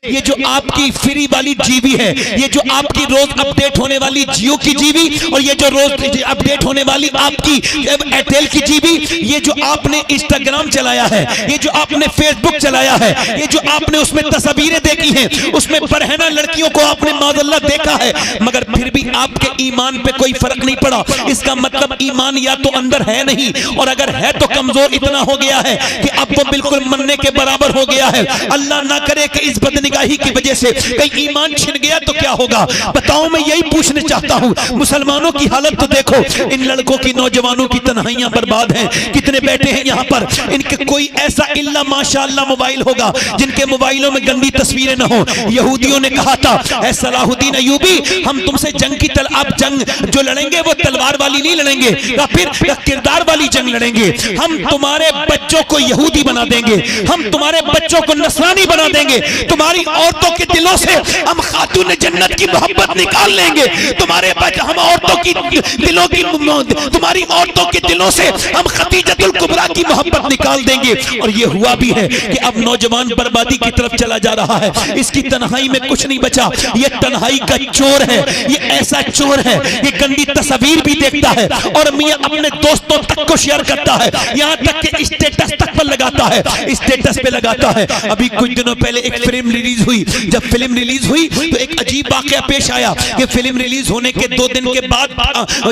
ये जो आपकी फ्री वाली जीबी है, ये जो आपकी रोज अपडेट होने वाली जियो की जीबी, और ये जो रोज अपडेट होने वाली आपकी एयरटेल की जीबी, ये जो आपने इंस्टाग्राम चलाया है, ये जो आपने फेसबुक चलाया है, ये जो आपने उसमें तस्वीरें देखी हैं, उसमें बरहना लड़कियों को आपने माज़अल्लाह देखा है, मगर फिर भी आपके ईमान पे कोई फर्क नहीं पड़ा। इसका मतलब ईमान या तो अंदर है नहीं, और अगर है तो कमजोर इतना हो गया है कि अब वो बिल्कुल मरने के बराबर हो गया है। अल्लाह ना करे कि इस बदनिगाही की वजह से कहीं ईमान छिन गया तो क्या होगा। बताओ, मैं यही पूछने चाहता हूँ, मुसलमानों की हालत तो देखो, इन लड़कों की, नौजवानों की तन्हाइयां बर्बाद हैं। कितने बैठे हैं यहाँ पर, इनके कोई ऐसा इल्ला माशाअल्लाह मोबाइल होगा जिनके मोबाइलों में गंदी तस्वीरें न हो। यहूदियों ने कहा था, ऐ सलाहुद्दीन अय्यूबी, हम तुमसे जंग की आप जंग जो लड़ेंगे वो तलवार वाली नहीं लड़ेंगे, या फिर किरदार वाली जंग लड़ेंगे। हम तुम्हारे बच्चों को यहूदी बना देंगे, हम तुम्हारे बच्चों को नसरानी बना देंगे, तुम्हारी औरतों के दिलों से हम खातून जन्नत की मोहब्बत निकाल लेंगे, तुम्हारे हम औरतों की दिलों की, तुम्हारी औरतों के दिलों से हम खदीजतुल कुबरा की मोहब्बत निकाल देंगे। और ये हुआ भी है कि अब नौजवान बर्बादी की तरफ चला जा रहा है। इसकी तन्हाई में कुछ नहीं बचा। ये तन्हाई का चोर है, ये ऐसा चोर है, ये गंदी तस्वीर भी देखता है और मियां अपने दोस्तों तक को शेयर करता है, यहाँ तक कि स्टेटस तक पर लगाता है, स्टेटस पे लगाता है। अभी कुछ दिनों पहले एक फिल्म रिलीज हुई। जब फिल्म रिलीज हुई तो एक अजीब वाकया पेश आया कि फिल्म रिलीज होने के 2 दिन के बाद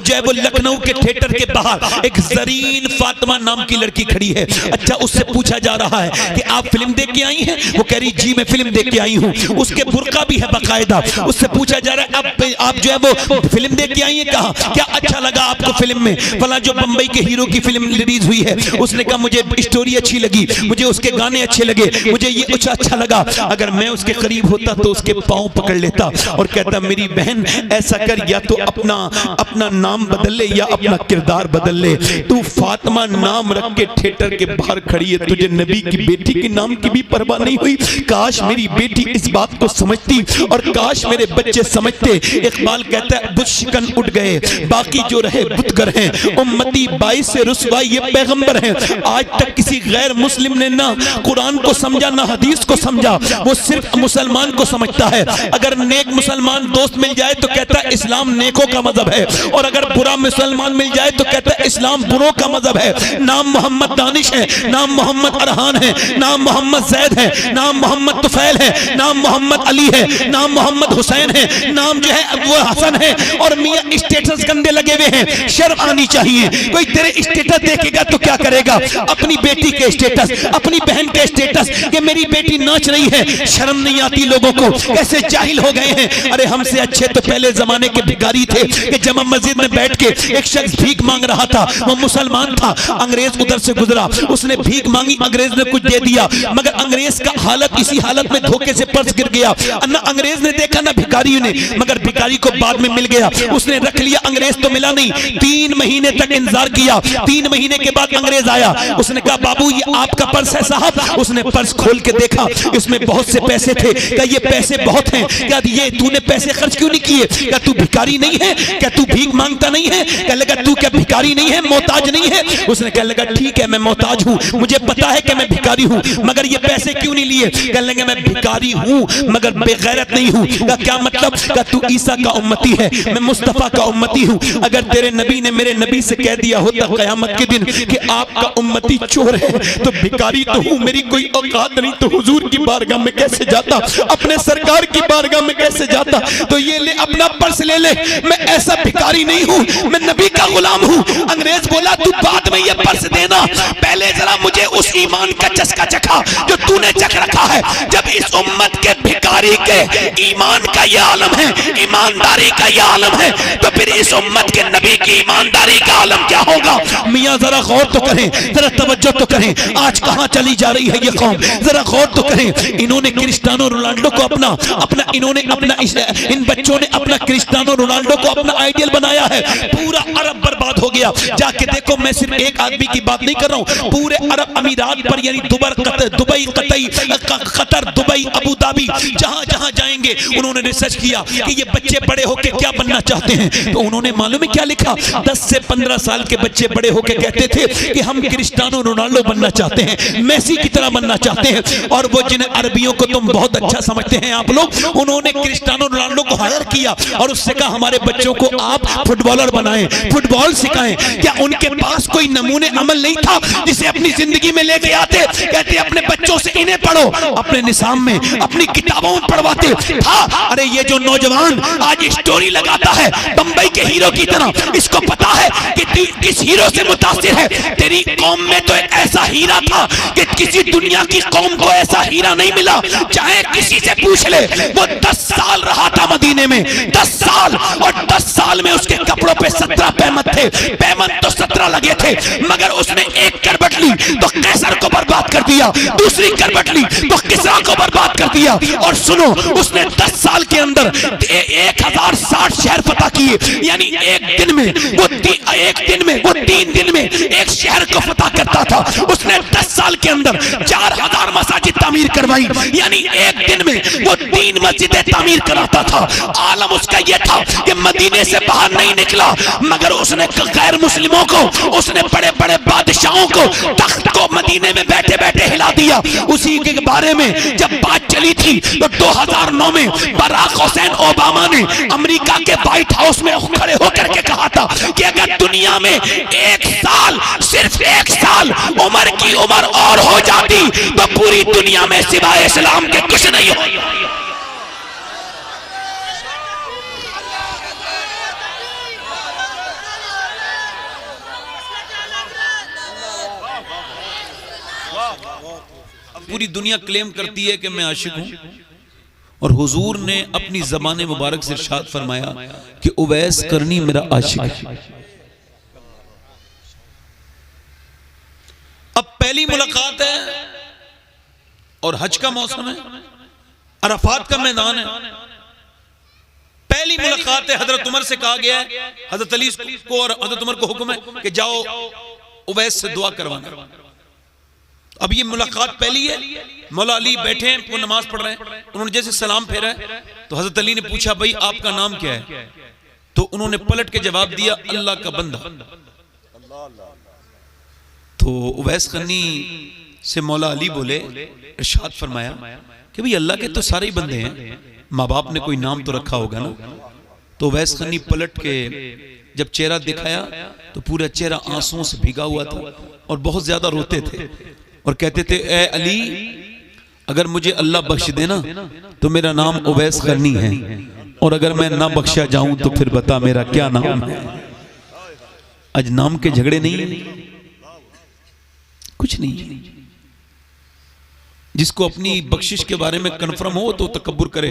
जो है वो लखनऊ के थिएटर के बाहर एक जरीन फातिमा नाम की लड़की खड़ी है। अच्छा, उससे पूछा जा रहा है कि आप फिल्म देख के आई हैं? वो कह रही जी मैं फिल्म देख के आई हूँ। उसके बुर्का भी है बाकायदा। उससे पूछा जा रहा है आप जो है वो फिल्म देख के आई हैं, कहा क्या अच्छा लगा आपको फिल्म में? फला जो बंबई के हीरो की फिल्म रिलीज हुई है, उसने कहा मुझे स्टोरी अच्छी लगी, मुझे उसके गाने अच्छे लगे, मुझे ये कुछ अच्छा लगा। अगर मैं उसके करीब होता तो उसके पांव पकड़ लेता और कहता मेरी बहन ऐसा कर, या तो अपना नाम बदल ले या अपना किरदार बदल ले। तू फातिमा नाम रख के थिएटर के बाहर खड़ी है, तुझे नबी की बेटी के नाम की भी परवाह नहीं हुई। काश मेरी बेटी इस बात को समझती और काश मेरे बच्चे समझते। इकबाल कहता है बुत शिकन उठ गए, बाकी जो रहे बुतगर हैं, उम्मती बाई से रुसवा ये पैगंबर हैं। आज तक किसी गैर मुस्लिम ने ना कुरान को समझा ना हदीस को समझा, वो सिर्फ मुसलमान को समझता है। अगर नेक मुसलमान दोस्त मिल जाए तो कहता है इस्लाम नेकों का मजहब है, और अगर बुरा मुसलमान मिल जाए तो कहता है इस्लाम बुरों का मजहब है। नाम मोहम्मद दानिश है, नाम मोहम्मद अरहान है, नाम मोहम्मद जैद है, नाम मोहम्मद तुफैल है, नाम मोहम्मद अली है, नाम मोहम्मद हुसैन है, नाम जो है वो हसन है, और मियां स्टेटस गंदे लगे हुए हैं। शर्म आनी चाहिए। कोई तेरे स्टेटस देखेगा तो क्या करेगा? अपनी बेटी के स्टेटस, अपनी बहन के स्टेटस कि मेरी बेटी नाच रही है, शर्म नहीं आती लोगों को? कैसे जाहिल हो गए हैं। अरे हमसे अच्छे तो पहले जमाने के भिखारी थे कि जमा मस्जिद में बैठ के एक शख्स भीख मांग रहा था, वो मुसलमान था, अंग्रेज उधर से गुजरा, उसने भीख मांगी, अंग्रेज ने कुछ दे दिया, मगर अंग्रेज का हालत इसी हालत में धोखे से पर्स गिर गया। ना अंग्रेज ने देखा ना भिखारी ने, मगर भिखारी को बाद में मिल गया, उसने रख लिया, अंग्रेज तो मिला नहीं। 3 महीने तक इंतजार किया, 3 महीने के बाद अंग्रेज आया, उसने कहा बाबू ये आपका पर्स है साहब। उसने पर्स खोल के देखा, इसमें बहुत से पैसे थे। क्या ये पैसे बहुत हैं? क्या ये तूने पैसे खर्च क्यों नहीं किए? क्या तू भिखारी नहीं है? क्या तू भीख मांगता नहीं है? क्या लगा तू क्या भिखारी नहीं है, मोहताज नहीं है? उसने कहा लगा ठीक है मैं मोहताज हूँ, मुझे पता है कि मैं भिखारी हूँ, मगर ये पैसे क्यों नहीं लिए? कह लगे मैं भिखारी हूँ मगर बेगैरत नहीं हूँ। क्या मतलब? क्या तू ईसा का उम्मती है, मैं मुस्तफा का उम्मती हूँ। अगर तेरे नबी ने मेरे नबी से कह दिया होता क़यामत के दिन कि आपका उम्मती चोर है तो भिखारी तो हूँ, मेरी कोई औकात नहीं, तो हुजूर की बारगाह में कैसे जाता, अपने सरकार की बारगाह में कैसे जाता? तो ये ले अपना पर्स ले ले, मैं ऐसा भिखारी नहीं हूँ, मैं नबी का गुलाम हूँ। अंग्रेज बोला तू बाद में ये पर्स देना, पहले जरा मुझे उस ईमान का चस्का चखा जो तूने चख रखा है। जब इस उम्मत के भिखारी के ईमान का ये आलम है, ईमानदारी का ये आलम है, तो फिर इस उम्मत के नबी की ईमानदारी का आलम क्या होगा? मियाँ जरा गौर तो करें, जरा तवज्जो तो करें, आज कहाँ चली जा रही है ये कौम, जरा गौर तो करें। इन्होंने क्रिस्टियानो रोनाल्डो को अपना इन बच्चों ने अपना क्रिस्टियानो रोनाल्डो को अपना आइडियल बनाया है। पूरा अरब बर्बाद हो गया। जाके देखो, मैं सिर्फ एक आदमी की बात नहीं कर रहा हूँ, पूरे अरब अमीरात पर, यानी Dubai, Qatar, Dubai, Abu Dhabi, जहां जहां जाएंगे उन्होंने रिसर्च किया कि ये बच्चे बड़े होके क्या बनना चाहते हैं। तो उन्होंने मालूम है क्या लिखा? 10 से 15 साल के बच्चे बड़े होके कहते थे कि हम क्रिस्टियानो रोनाल्डो बनना चाहते हैं, मेसी की तरह बनना चाहते हैं। और वो जिन अरबियों को तुम तुम बहुत अच्छा समझते हैं आप लोग, उन्होंने क्रिस्टियानो रोनाल्डो को हायर किया और उससे कहा हमारे बच्चों को आप फुटबॉलर बनाएं, फुटबॉल सिखाएं। क्या उनके पास कोई नमूने अमल नहीं था जिसे अपनी जिंदगी में लेके आते? कहते अपने बच्चों से इन्हें पढ़ो, अपने निसाब में अपनी किताबों में पढ़वाते था। अरे ये जो नौजवान आज स्टोरी लगाता है बंबई के हीरो की तरह, इसको पता है कि किस हीरो से मुतासिर है। तेरी कौम में तो एक ऐसा हीरा था कि किसी दुनिया की कौम को ऐसा हीरा नहीं मिला। चाहे किसी से पूछ ले, वो 10 साल रहा था मदीने में, 10 साल, और 10 साल में उसके कपड़ों पे 17 पैमत थे। पैमत तो 17 लगे थे, मगर उसने एक करवट ली तो कैसर को बर्बाद कर दिया, दूसरी करवट ली तो किसरा को बर्बाद कर दिया। और सुनो, उसने 10 साल के अंदर 1060 शहर फतह किए, यानी एक दिन में वो 3 दिन में एक शहर को फतह करता था। उसने 10 साल के अंदर 4000 मसाजिद तामीर करवाई, यानी एक दिन में वो 3 मस्जिदें तामीर कराता था। आलम उसका यह था कि मदीने से बाहर नहीं निकला, मगर उसने गैर मुस्लिमों को, उसने बड़े बड़े बादशाहों को तख्त को मदीने में बैठे बैठे हिला दिया। उसी के बारे में जब बात चली थी तो 2009 में बराक हुसैन ओबामा ने अमेरिका के व्हाइट हाउस में खड़े होकर के कहा था कि अगर दुनिया में 1 साल, सिर्फ 1 साल उमर की उम्र और हो जाती तो पूरी दुनिया में सिवाय इस्लाम के कुछ नहीं हो। पूरी दुनिया क्लेम करती है कि मैं आशिक हूं, और हुजूर ने अपनी ज़बान मुबारक से इरशाद फरमाया कि उवैस करनी मेरा आशिक है। अब पहली मुलाकात है और हज का मौसम है, अरफात का मैदान है। पहली मुलाकात है, हजरत उमर से कहा गया है, हजरत अली को और हजरत उमर को हुक्म है कि जाओ उवैस से दुआ करवाना। अब ये मुलाकात पहली है, मौला अली बैठे हैं, वो नमाज पढ़ रहे हैं। उन्होंने जैसे सलाम फेरा है तो हजरत अली ने पूछा भाई आपका नाम क्या है? तो उन्होंने पलट के जवाब दिया अल्लाह का बंदा। तो उवैस करनी से मौला अली बोले, इरशाद फरमाया कि भाई अल्लाह के तो सारे ही बंदे हैं, माँ बाप ने कोई नाम तो रखा होगा ना। तो उवैस करनी पलट के जब चेहरा दिखाया तो पूरा चेहरा आंसुओं से भीगा हुआ था और बहुत ज्यादा रोते थे और कहते थे ए अली, अगर मुझे अल्लाह बख्श देना तो मेरा नाम उवैस करनी है, और अगर मैं ना बख्शा जाऊं तो फिर बता मेरा क्या नाम है। आज नाम के झगड़े नहीं, कुछ नहीं। जिसको अपनी बख्शिश के बारे में कन्फर्म हो तो तकब्बुर करे,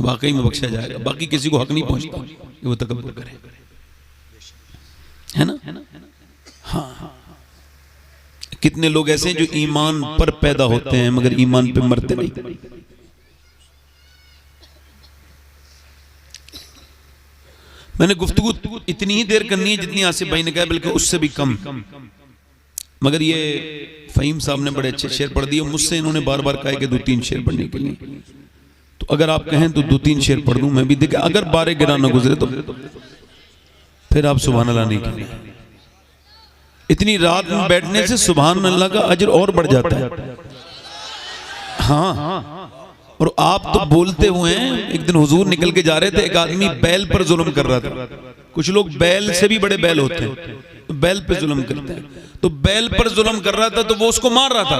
वाकई में बख्शा जाएगा। बाकी किसी को हक नहीं पहुंचता कि वो तकब्बुर करे, है ना? हाँ, कितने लोग ऐसे हैं जो ईमान पर पैदा होते हैं मगर ईमान पे मरते नहीं। मैंने गुफ्तगू इतनी ही देर करनी है जितनी आसिफ भाई ने कहा, बल्कि उससे भी कम। मगर ये फहीम साहब ने बड़े अच्छे शेर पढ़ दिए। मुझसे इन्होंने बार बार कहा कि 2-3 शेर पढ़ने के लिए, तो अगर आप कहें तो 2-3 शेर पढ़ दूं मैं भी। देखिए अगर 12 गिरा न गुजरे तो फिर आप सुभान अल्लाह नहीं कहना। इतनी रात में बैठने से सुभान अल्लाह का अजर और बढ़ जाता है। हाँ, और आप तो बोलते हुए हैं। एक दिन हुजूर निकल के जा रहे थे, एक आदमी बैल पर जुल्म कर रहा था। कुछ लोग बैल से भी बड़े बैल होते हैं, तो बैल पे जुल्म करते हैं। तो बैल पर जुल्म कर रहा था तो वो उसको मार रहा था।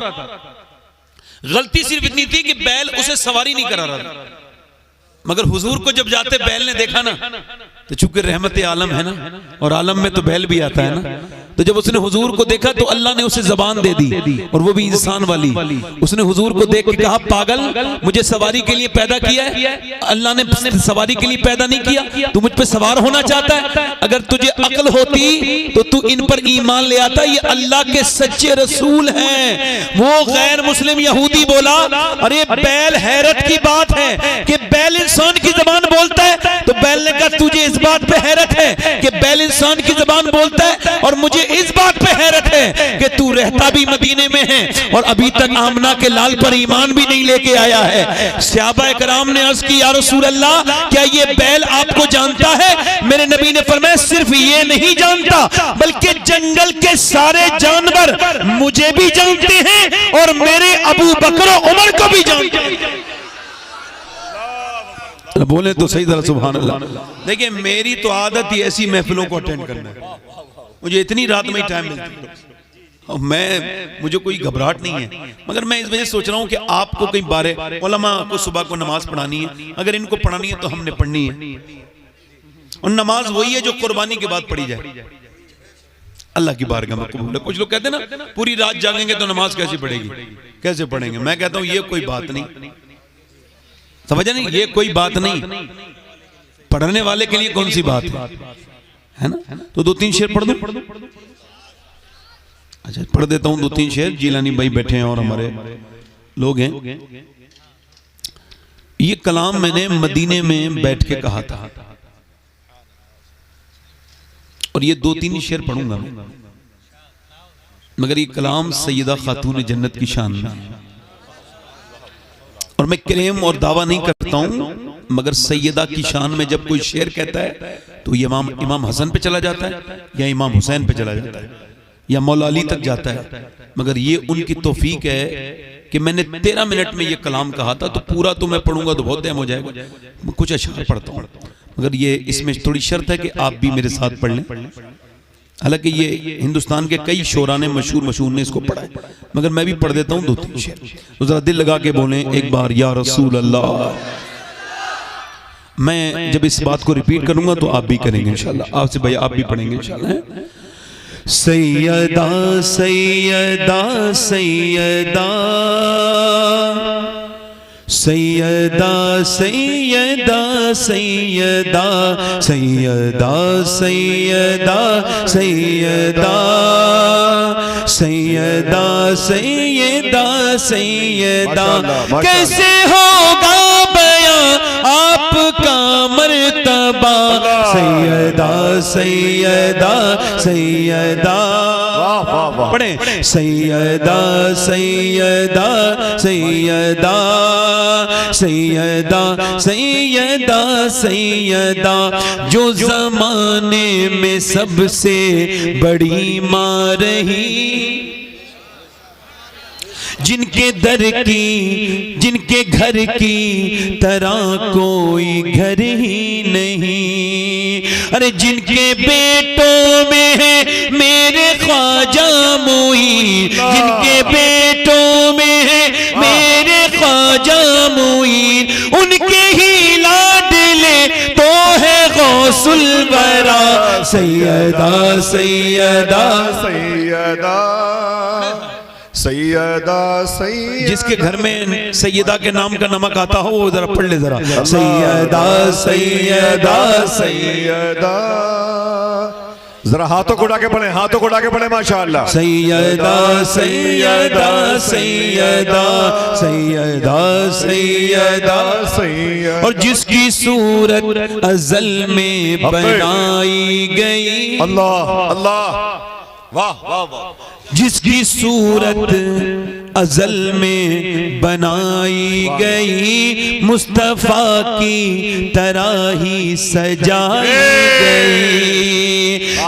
गलती सिर्फ इतनी थी कि बैल उसे सवारी नहीं करा रहा था। मगर हुजूर को जब जाते बैल ने देखा ना, तो चूंकि रहमत आलम है ना, और आलम में तो बैल भी आता है ना, तो जब उसने हुजूर को देखा तो अल्लाह ने उसे जबान दे दी, और वो भी इंसान वाली। उसने हुजूर को देख के कहा, पागल, मुझे सवारी के लिए पैदा किया है? अल्लाह ने सवारी के लिए पैदा नहीं किया। तू मुझ पे सवार होना चाहता है? अगर तुझे अक्ल होती तो तू इन पर ईमान ले आता। ये अल्लाह के सच्चे रसूल हैं। वो गैर मुस्लिम यहूदी बोला, अरे बैल, हैरत की बात है कि बैल इंसान की जबान बोलता है। तो बैल ने कहा, तुझे इस बात पे हैरत है कि बैल इंसान की ज़बान बोलता है, और मुझे इस बात पे हैरत है कि तू रहता भी मदीने में है और अभी तक आमना के लाल पर ईमान भी नहीं लेके आया है। सहाबा कराम ने अर्ज की, या रसूल अल्लाह, क्या ये बैल आपको जानता है? मेरे नबी ने फरमाया, सिर्फ ये नहीं जानता बल्कि जंगल के सारे जानवर मुझे भी जानते हैं और मेरे अबू बकर और उमर को भी जानते हैं। बोले तो सही तरह सुभान अल्लाह। देखिए, मेरी तो आदत ही ऐसी महफिलों को अटेंड करना है, मुझे इतनी रात में ही टाइम मिलती है और मुझे कोई घबराहट नहीं है, मगर मैं इस वजह से सोच रहा हूं कि आपको कई बारे उलमा को सुबह को नमाज पढ़ानी है, अगर इनको पढ़ानी है तो हमने पढ़नी है, और नमाज वही है जो कुर्बानी के बाद पढ़ी जाए, अल्लाह की बारगाह में कबूल है। कुछ लोग कहते हैं ना पूरी रात जागेंगे तो नमाज कैसे पढ़ेगी, कैसे पढ़ेंगे? मैं कहता हूं ये कोई बात नहीं, समझे नहीं, ये कोई बात नहीं, पढ़ने वाले के लिए कौन सी बात है ना। तो 2-3 शेर पढ़ दो। अच्छा, पढ़ देता हूं 2-3 शेर। जिलानी भाई बैठे हैं और हमारे लोग हैं। ये कलाम मैंने मदीने में बैठ के कहा था, और ये 2-3 शेर पढ़ूंगा मैं, मगर ये कलाम सैयदा खातून जन्नत की शान में, और मैं क्लेम और दावा नहीं करता हूं, मगर सैयदा की शान में जब कोई शेर कहता है तो ये इमाम हसन पे चला जाता है, या इमाम हुसैन पे चला जाता है, या मौला अली तक जाता है। मगर ये उनकी तौफीक है कि मैंने 13 मिनट में ये कलाम कहा था, तो पूरा तो मैं पढ़ूंगा तो बहुत टाइम हो जाएगा, मैं कुछ अशआर पढ़ता हूँ, मगर ये इसमें थोड़ी शर्त है कि आप भी मेरे साथ पढ़ लें। हालांकि ये हिंदुस्तान के कई शोरा ने मशहूर ने इसको पढ़ा है, मगर मैं भी पढ़ देता हूँ 2-3 शेर, तो जरा दिल लगा के बोलें एक बार, या रसूल अल्लाह। मैं जब इस बात को रिपीट करूंगा तो आप भी करेंगे इंशाल्लाह, आपसे भैया आप भी पढ़ेंगे इंशाल्लाह। सैयदा सैयदा सैयदा सैयदा सैयदा सैयदा सैयदा सैयदा सैयदा सैयदा सैयदा सैयदा, कैसे होगा बयां आपका मर्तबा, सैयदा सैयदा सैयदा, पढ़े, सैयदा सैयदा सैयदा सैयदा सैयदा सैयदा, जो जमाने में सबसे बड़ी माँ रही, जिनके दर की जिनके घर की तरह कोई घर ही नहीं, अरे जिनके बेटों में है मेरे ख्वाजा मोई, जिनके बेटों में है मेरे ख्वाजा मोई, उनके ही लाडले तो है गौसुल वरा, सैयदा सैयदा सैयदा सैयदा सैयदा, जिसके घर में सैयदा के नाम का नमक आता हो वो जरा पढ़ ले जरा, सैयदा सैयदा सैयदा, जरा हाथों को उड़ा के पढ़े, हाथों को उड़ा के पढ़े माशाअल्लाह। सैयदा सैयदा सैयदा सैयदा सैयदा सैयदा, और जिसकी सूरत अज़ल में बनाई गई, अल्लाह अल्लाह, वाह वाह वाह, जिसकी सूरत अज़ल में बनाई गई, मुस्तफ़ा की तरह ही सजाई गई,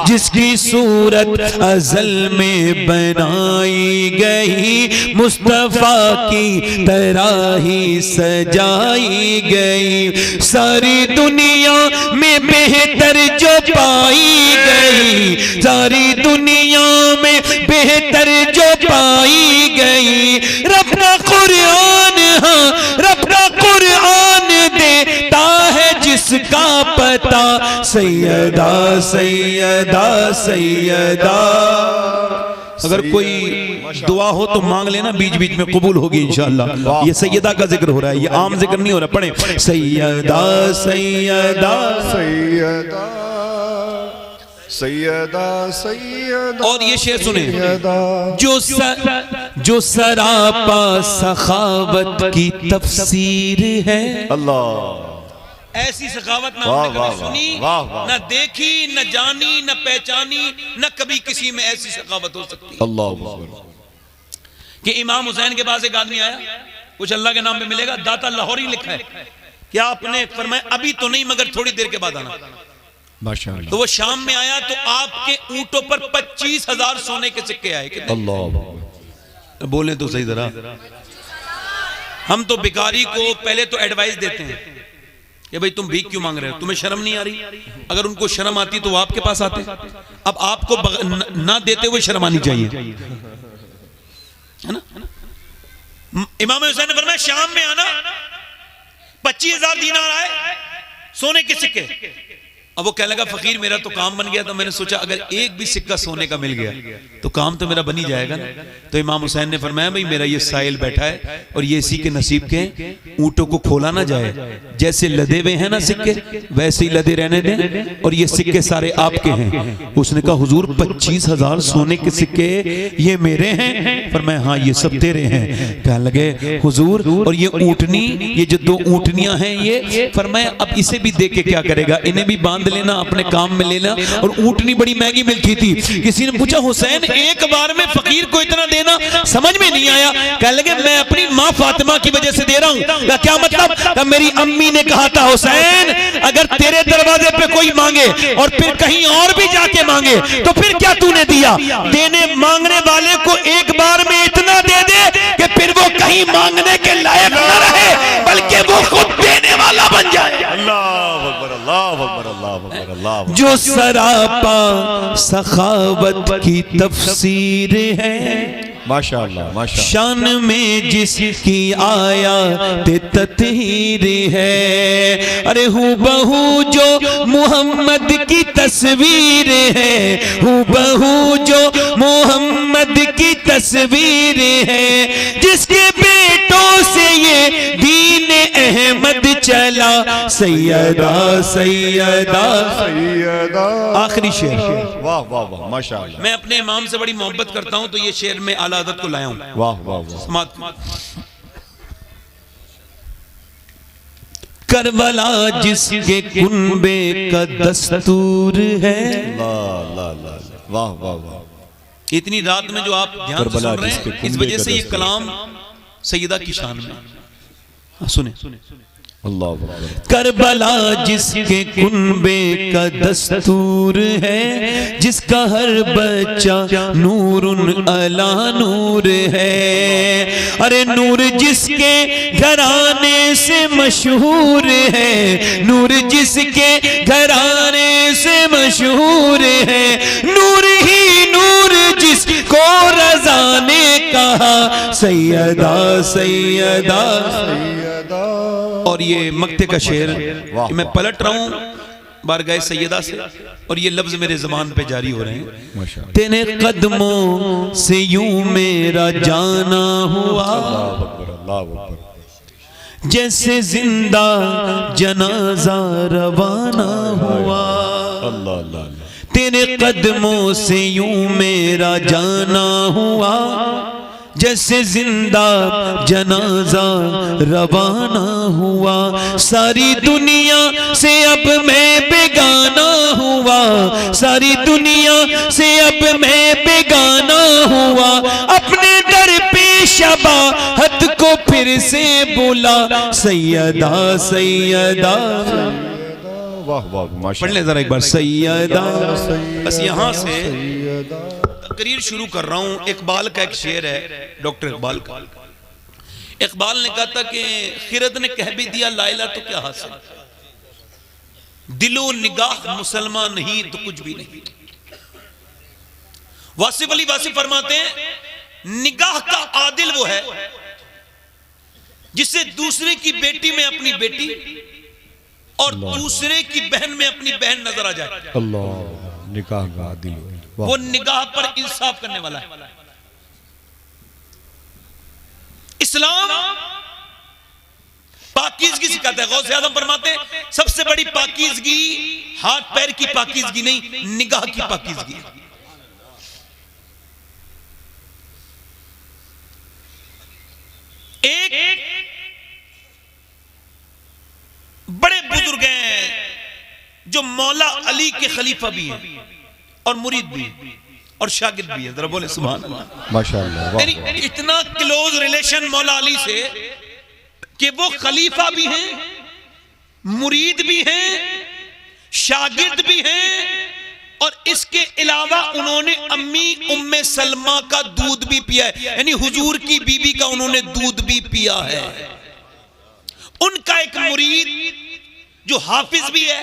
जिसकी सूरत अज़ल में बनाई गई, मुस्तफ़ा की तरह ही सजाई गई, सारी दुनिया में बेहतर जो पाई गई, सारी दुनिया में बेहतर जो पाई गई, रब का कुरान, हाँ रब का कुरान देता है जिसका पता, सैयदा सैयदा सैयदा। अगर कोई दुआ हो तो मांग लेना, बीच बीच में कबूल होगी इंशाअल्लाह। ये सैयदा का जिक्र हो रहा है, ये आम जिक्र नहीं हो रहा, पढ़े, सैयदा सैयदा सैयदा सैयदा सैयदा। और ये शेर सुने, जो सरापा सखावत की तफसीर है, अल्लाह ऐसी सखावत ना वाह, हमने वाह, कभी सुनी, वाह, वाह। न देखी, न जानी, न पहचानी, न कभी किसी में ऐसी सखावत हो सकती है। अल्लाह कि इमाम हुसैन के पास एक आदमी आया, कुछ अल्लाह के नाम पे मिलेगा, दाता लाहौरी लिखा है, क्या आपने फरमाया अभी तो नहीं मगर थोड़ी देर के बाद आना। माशाअल्लाह। तो वो शाम में आया तो आपके ऊंटों पर 25,000 सोने के सिक्के आए। कितने? अल्लाह। बोले तो सही जरा। हम तो भिखारी को पहले तो एडवाइस देते हैं कि भाई तुम भीख क्यों मांग रहे हो, तुम्हें शर्म नहीं आ रही? अगर उनको शर्म आती तो वो आपके पास आते। अब आपको ना देते हुए शर्म आनी चाहिए, है ना? इमाम हुसैन ने फरमाया शाम में आना, 25,000 दीनार आए सोने के सिक्के। अब वो कहने लगा फकीर मेरा तो काम बन गया, तो मैंने सोचा अगर एक भी सिक्का सोने का मिल गया तो काम तो मेरा बन ही जाएगा ना। तो इमाम हुसैन ने फरमाया भाई मेरा ये साहिल बैठा है और ये इसी के नसीब के, ऊंटों को खोला ना जाए, जैसे लदे हुए हैं ना सिक्के वैसे ही लदे रहने दें, और ये सिक्के सारे आपके हैं। उसने कहा हुजूर 25,000 सोने के सिक्के ये मेरे हैं? फरमाया हाँ ये सब तेरे हैं। कहने लगे हुजूर और ये ऊंटनी, ये जो 2 ऊंटनियां हैं ये? फरमाया अब इसे भी देख के क्या करेगा, इन्हें भी बांध लेना, अपने काम में लेना। और ऊंटनी बड़ी महंगी मिलती थी। किसी ने पूछा हुसैन एक बार में फकीर को इतना देना? समझ में नहीं आया। कहने लगे मैं अपनी माँ फातिमा की वजह से दे रहा हूँ। क्या मतलब? मेरी अम्मी ने कहा था हुसैन अगर तेरे दरवाजे पे कोई मांगे और फिर कहीं और भी जाके मांगे तो फिर क्या तूने दिया? देने मांगने वाले को एक बार में इतना दे दे कि फिर वो कहीं मांगने के लायक न रहे बल्कि वो खुद देने वाला बन जाए। अल्लाह अकबर, अल्लाह अकबर, अल्लाह अकबर, अल्लाह अकबर। जो सरापा सखावत की तफसीर है, माशाअल्लाह माशाअल्लाह। शान में जिसकी आया ते ततहीर है। अरे हूबहू जो मोहम्मद की तस्वीर है, हूबहू जो मोहम्मद की तस्वीर है, जिसके बेटों से ये दीन अहमद चला, सैयदा सैयदा सैयदा। आखिरी शेर। वाह वाह वाह माशाअल्लाह। मैं अपने इमाम से बड़ी मोहब्बत करता हूं तो ये शेर में आला हज़रत को लाया हूं। वाह वाह वाह। करबला जिसके कुनबे का दस्तूर है। वाह वाह वाह। इतनी रात में जो आप ध्यान से सुन रहे हैं, इस वजह से ये कलाम सैयदा की शान में। सुने अल्लाह अकबर। करबला जिसके कुनबे का दस्तूर है, जिसका हर बच्चा नूरुन अला नूर है। अरे नूर जिसके घराने से मशहूर है, नूर जिसके घराने से मशहूर है, नूर ही नूर जिसको रज़ा ने कहा, सैयदा सैयदा सैयदा। और ये मक्ते का शेर मैं पलट रहा हूं बारगाह सैयदा से और ये लफ्ज मेरे ज़बान पे जारी हो रहे हैं। तेरे कदमों से यूं मेरा जाना हुआ, जैसे जिंदा जनाजा रवाना हुआ। तेरे कदमों से यूं मेरा जाना हुआ, जैसे जिंदा जनाजा रवाना हुआ। सारी दुनिया से अब मैं बेगाना हुआ, सारी दुनिया से अब मैं बेगाना हुआ। अपने दर पे शबाहत को फिर से बुला, सैयदा सैयदा। वाह वाह माशाअल्लाह। पढ़ ले जरा एक बार, सैयदा। बस यहाँ से तकरीर शुरू कर रहा हूं। इकबाल का एक शेर है, डॉक्टर इकबाल का। इकबाल ने कहा था कि खिरद ने कह भी दिया लाइला तो क्या हासिल, दिलो निगाह मुसलमान नहीं तो कुछ भी नहीं। वासिफ अली वासिफ फरमाते हैं निगाह का आदिल वो है जिससे दूसरे की बेटी में अपनी बेटी और दूसरे की बहन में अपनी बहन नजर आ जाए। अल्लाह। निकाह का आदिल वो निगाह पर इंसाफ करने वाला है। इस्लाम पाकीज़गी सिखाता है। गौसे आज़म फरमाते हैं सबसे बड़ी पाकीज़गी हाथ पैर की पाकीज़गी नहीं, निगाह की पाकीज़गी। एक बड़े बुजुर्ग जो मौला अली के खलीफा भी हैं और मुरीद भी हैं और शागिर्द भी है। जरा बोले सुभान अल्लाह। माशाअल्लाह। यानी इतना क्लोज रिलेशन मौला अली से कि वो खलीफा भी हैं, मुरीद भी हैं, शागिर्द भी हैं, और इसके अलावा उन्होंने अम्मी उम्मे सलमा का दूध भी पिया है, यानी हुजूर की बीबी का उन्होंने दूध भी पिया है। उनका एक मुरीद जो हाफिज भी है,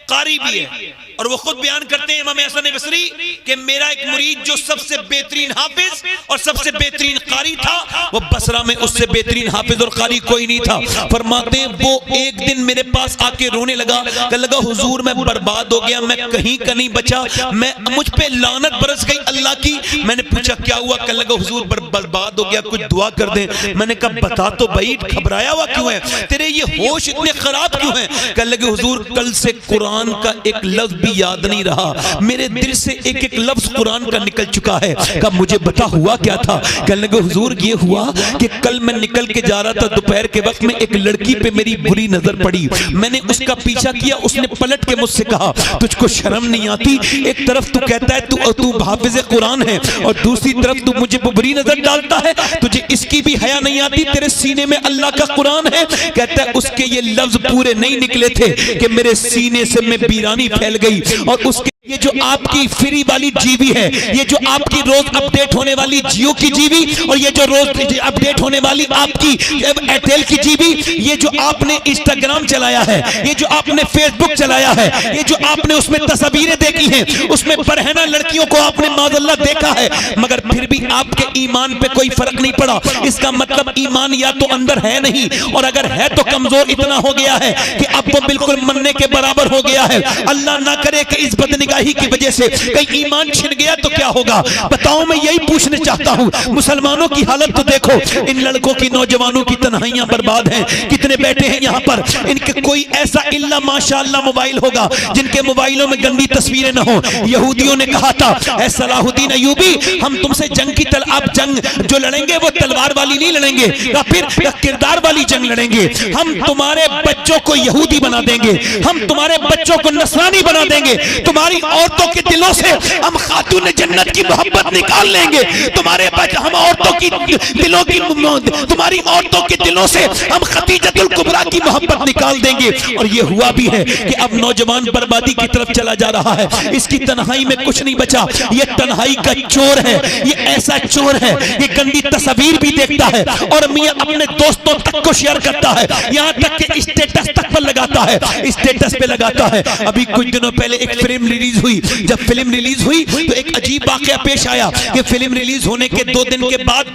कारी भी है, और वो खुद बयान करते हैं इमाम हसन बसरी कि मेरा एक मुरीद जो सबसे बेहतरीन हाफिज और सबसे बेहतरीन कारी था, वो बसरा में उससे बेहतरीन हाफिज और कारी कोई नहीं था। फरमाते हैं वो एक दिन मेरे पास आके रोने लगा, कहने लगा हुजूर मैं बर्बाद हो गया, मैं कहीं का नहीं बचा, मैं मुझ पे लानत बरस गई अल्लाह की। मैंने पूछा क्या हुआ? कहने लगा हुजूर बर्बाद हो गया, कुछ दुआ कर दे। मैंने कहा बता तो भाई, घबराया हुआ क्यों है, तेरे ये होश इतने खराब क्यों हैं? कहने लगे हुजूर कल से कुरान का एक लफ्ज भी याद नहीं रहा, मेरे दिल से एक एक लफ्ज कुरान का निकल चुका है। कब मुझे बता हुआ क्या था? कहने लगे हुजूर ये हुआ कि कल मैं निकल के जा रहा था दोपहर के वक्त में, एक लड़की पे मेरी बुरी नजर पड़ी, मैंने उसका पीछा किया, उसने पलट के मुझसे कहा तुझको शर्म नहीं आती? एक तरफ तू कहता है तू हाफिज कुरान है और दूसरी तरफ तू मुझे बुरी नजर डालता है, तुझे इसकी भी हया नहीं आती? तेरे सीने में अल्लाह का कुरान है। कहता है उसके ये लफ्ज पूरे नहीं निकले थे कि मेरे सीने से में बीरानी फैल गई, और उसके ये जो आपकी फ्री वाली जीबी है, ये जो आपकी रोज अपडेट होने वाली जियो की जीबी, और ये जो रोज अपडेट होने वाली आपकी एयरटेल की जीबी, ये जो आपने इंस्टाग्राम चलाया है, ये जो आपने फेसबुक चलाया है, ये जो आपने उसमें तस्वीरें देखी हैं, उसमें बरहना लड़कियों को आपने माज़अल्लाह देखा है, मगर फिर भी आपके ईमान पे कोई फर्क नहीं पड़ा। इसका मतलब ईमान या तो अंदर है नहीं, और अगर है तो कमजोर इतना हो गया है कि अब वो बिल्कुल मरने के बराबर हो गया है। अल्लाह ना करे कि इस बदनिगाही की वजह से कहीं ईमान छिन गया तो क्या होगा? बताओ, मैं यही पूछने चाहता हूं। मुसलमानों की हालत तो देखो, इन लड़कों की, नौजवानों की तन्हाइयां बर्बाद हैं। कितने बैठे हैं यहाँ पर, इनके कोई ऐसा इल्ला माशाअल्लाह मोबाइल होगा जिनके मोबाइलों में गंदी तस्वीरें न हो। यहूदियों ने कहा था ऐ सलाहुद्दीन अय्यूबी, हम तुमसे जंग की आप जंग जो लड़ेंगे वो तलवार वाली नहीं लड़ेंगे, या फिर किरदार वाली जंग लड़ेंगे। हम तुम्हारे बच्चों को यहूदी बना देंगे, हम तुम्हारे बच्चों को नसरानी बना देंगे, तुम्हारी औरतों के दिलों से हम खातून जन्नत की मोहब्बत निकाल लेंगे, तुम्हारे हम औरतों की दिलों की, तुम्हारी औरतों के दिलों से हम खदीजतुल कुबरा की मोहब्बत निकाल देंगे। और ये हुआ भी है कि अब नौजवान बर्बादी की तरफ चला जा रहा है। इसकी तन्हाई में कुछ नहीं बचा। ये तन्हाई का चोर है, ये ऐसा चोर है, ये गंदी तस्वीर भी देखता है और मियां अपने दोस्तों तक को शेयर करता है, यहाँ तक कि स्टेटस तक पर लगाता है, स्टेटस पे लगाता है। अभी कुछ दिनों पहले एक फिल्म रिलीज हुई, जब फिल्म रिलीज हुई तो एक अजीब वाकया पेश आया कि फिल्म रिलीज होने के 2 दिन के बाद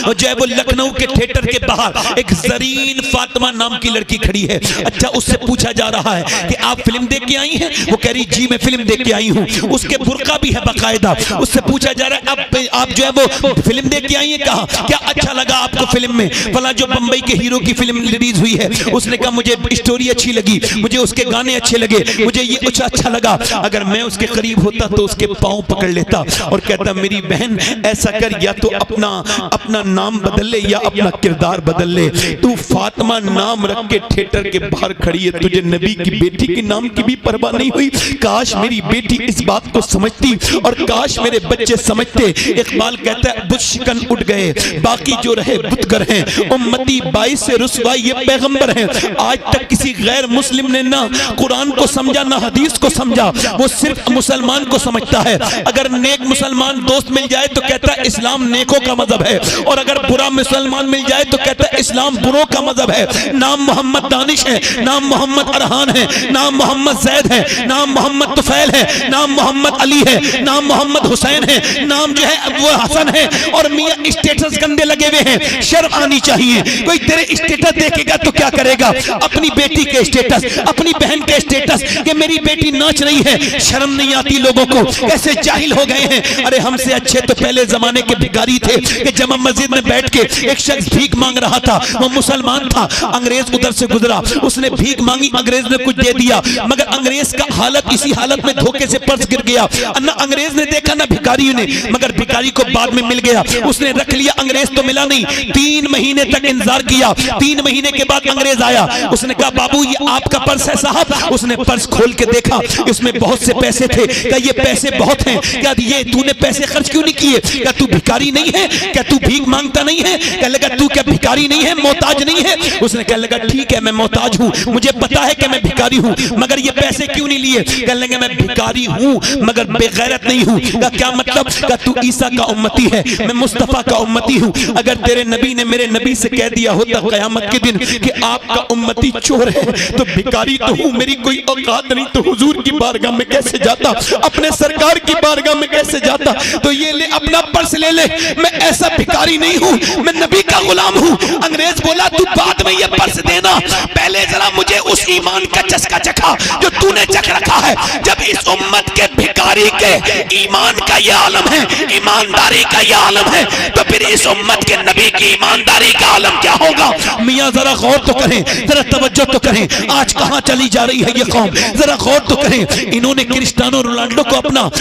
जो है वो लखनऊ के थिएटर के बाहर एक जरीन फातिमा नाम की लड़की खड़ी है। अच्छा, उससे पूछा जा रहा है कि आप फिल्म देख के आई हैं? वो कह रही जी मैं फिल्म देख के आई हूँ। उसके बुर्का भी है बाकायदा। उससे पूछा जा रहा है आप जो है वो फिल्म देख के आई हैं, कहा क्या अच्छा लगा आपको फिल्म में? फला जो बंबई के हीरो की फिल्म रिलीज हुई है, उसने कहा मुझे स्टोरी अच्छी लगी, मुझे उसके गाने अच्छे लगे, मुझे ये कुछ अच्छा लगा। अगर मैं उसके करीब होता तो उसके पांव पकड़ लेता और कहता मेरी बहन ऐसा कर, या तो अपना नाम बदल ले या अपना किरदार बदल ले। तू फातिमा नाम रख के थिएटर के बाहर खड़ी है, तुझे नबी की बेटी के नाम की भी परवाह नहीं हुई। काश मेरी बेटी इस बात को समझती और काश मेरे बच्चे समझते। इकबाल कहता है बुत शिकन उठ गए, बाकी जो रहे बुतगर हैं, उम्मती 22 से रुसवा ये पैगंबर हैं। आज तक किसी गैर मुस्लिम ने ना कुरान को समझा ना हदीस को समझा, वो सिर्फ मुसलमान को समझता है। अगर नेक मुसलमान दोस्त मिल जाए तो कहता है इस्लाम नेकों का मजहब है, और अगर बुरा मुसलमान मिल जाए तो कहता है इस्लाम बुरों का मजहब है। नाम मोहम्मद दानिश है, नाम मोहम्मद अरहान है, नाम मोहम्मद जैद है, नाम मोहम्मद तुफैल है, नाम मोहम्मद अली है, नाम मोहम्मद हुसैन है, नाम जो है वो हसन है, और मियां स्टेटस गंदे लगे हुए हैं। शर्म आनी चाहिए। कोई तेरे स्टेटस देखेगा तो क्या करेगा? अपनी बेटी के स्टेटस, अपनी बहन के स्टेटस कि मेरी बेटी नाच रही है, शर्म शर्म नहीं आती लोगों को, कैसे जाहिल हो गए हैं। अरे हमसे अच्छे तो पहले जमाने के भिखारी थे कि जमा मस्जिद में बैठ के एक शख्स भीख मांग रहा था, वो मुसलमान था, अंग्रेज उधर से गुजरा, उसने भीख मांगी, अंग्रेज ने कुछ दे दिया, मगर अंग्रेज का हालत इसी हालत में धोखे से पर्स गिर गया। ना अंग्रेज ने देखा ना भिखारी ने, मगर भिखारी को बाद में मिल गया, उसने रख लिया, अंग्रेज तो मिला नहीं। 3 महीने तक इंतजार किया, 3 महीने के बाद अंग्रेज आया, उसने कहा बाबू ये आपका पर्स है साहब। उसने पर्स खोल के देखा, इसमें बहुत से पैसे थे। क्या ये पैसे बहुत हैं? क्या ये तूने पैसे खर्च क्यों नहीं किए? क्या तू भिखारी नहीं है? क्या तू भीख मांगता नहीं है? क्या लगा तू क्या भिखारी नहीं है, मोहताज नहीं है? उसने कहा लगा ठीक है मैं मोहताज हूँ, मुझे पता है कि मैं भिखारी हूँ, मगर ये पैसे क्यों नहीं लिए? कहने लगे मैं भिखारी हूँ मगर बेगैरत नहीं हूँ। क्या मतलब? क्या तू ईसा का उम्मती है, मैं मुस्तफा का उम्मती हूँ। अगर तेरे नबी ने मेरे नबी से कह दिया होता क़यामत के दिन कि आपका उम्मती चोर है तो भिखारी तो हूँ, मेरी कोई औकात नहीं, तो हुजूर की बारगाह में कैसे जाता, अपने सरकार की बारगाह में कैसे जाता? तो ये ले अपना पर्स ले ले, मैं ऐसा भिखारी नहीं हूँ, मैं नबी का गुलाम हूँ। अंग्रेज बोला तू बाद में ये पर्स देना, पहले जरा मुझे उस ईमान का चस्का चखा जो तूने चख रखा है। जब इस उम्मत के भिखारी के ईमान का ये आलम है, ईमानदारी का ये आलम है, तो फिर इस उम्मत के नबी की ईमानदारी का आलम क्या होगा? मियाँ जरा गौर तो करें, जरा तवज्जो तो करें, आज कहाँ चली जा रही है ये कौम, जरा गौर तो करें। इन्होंने क्रिस्टियानो रोनाल्डो को अपना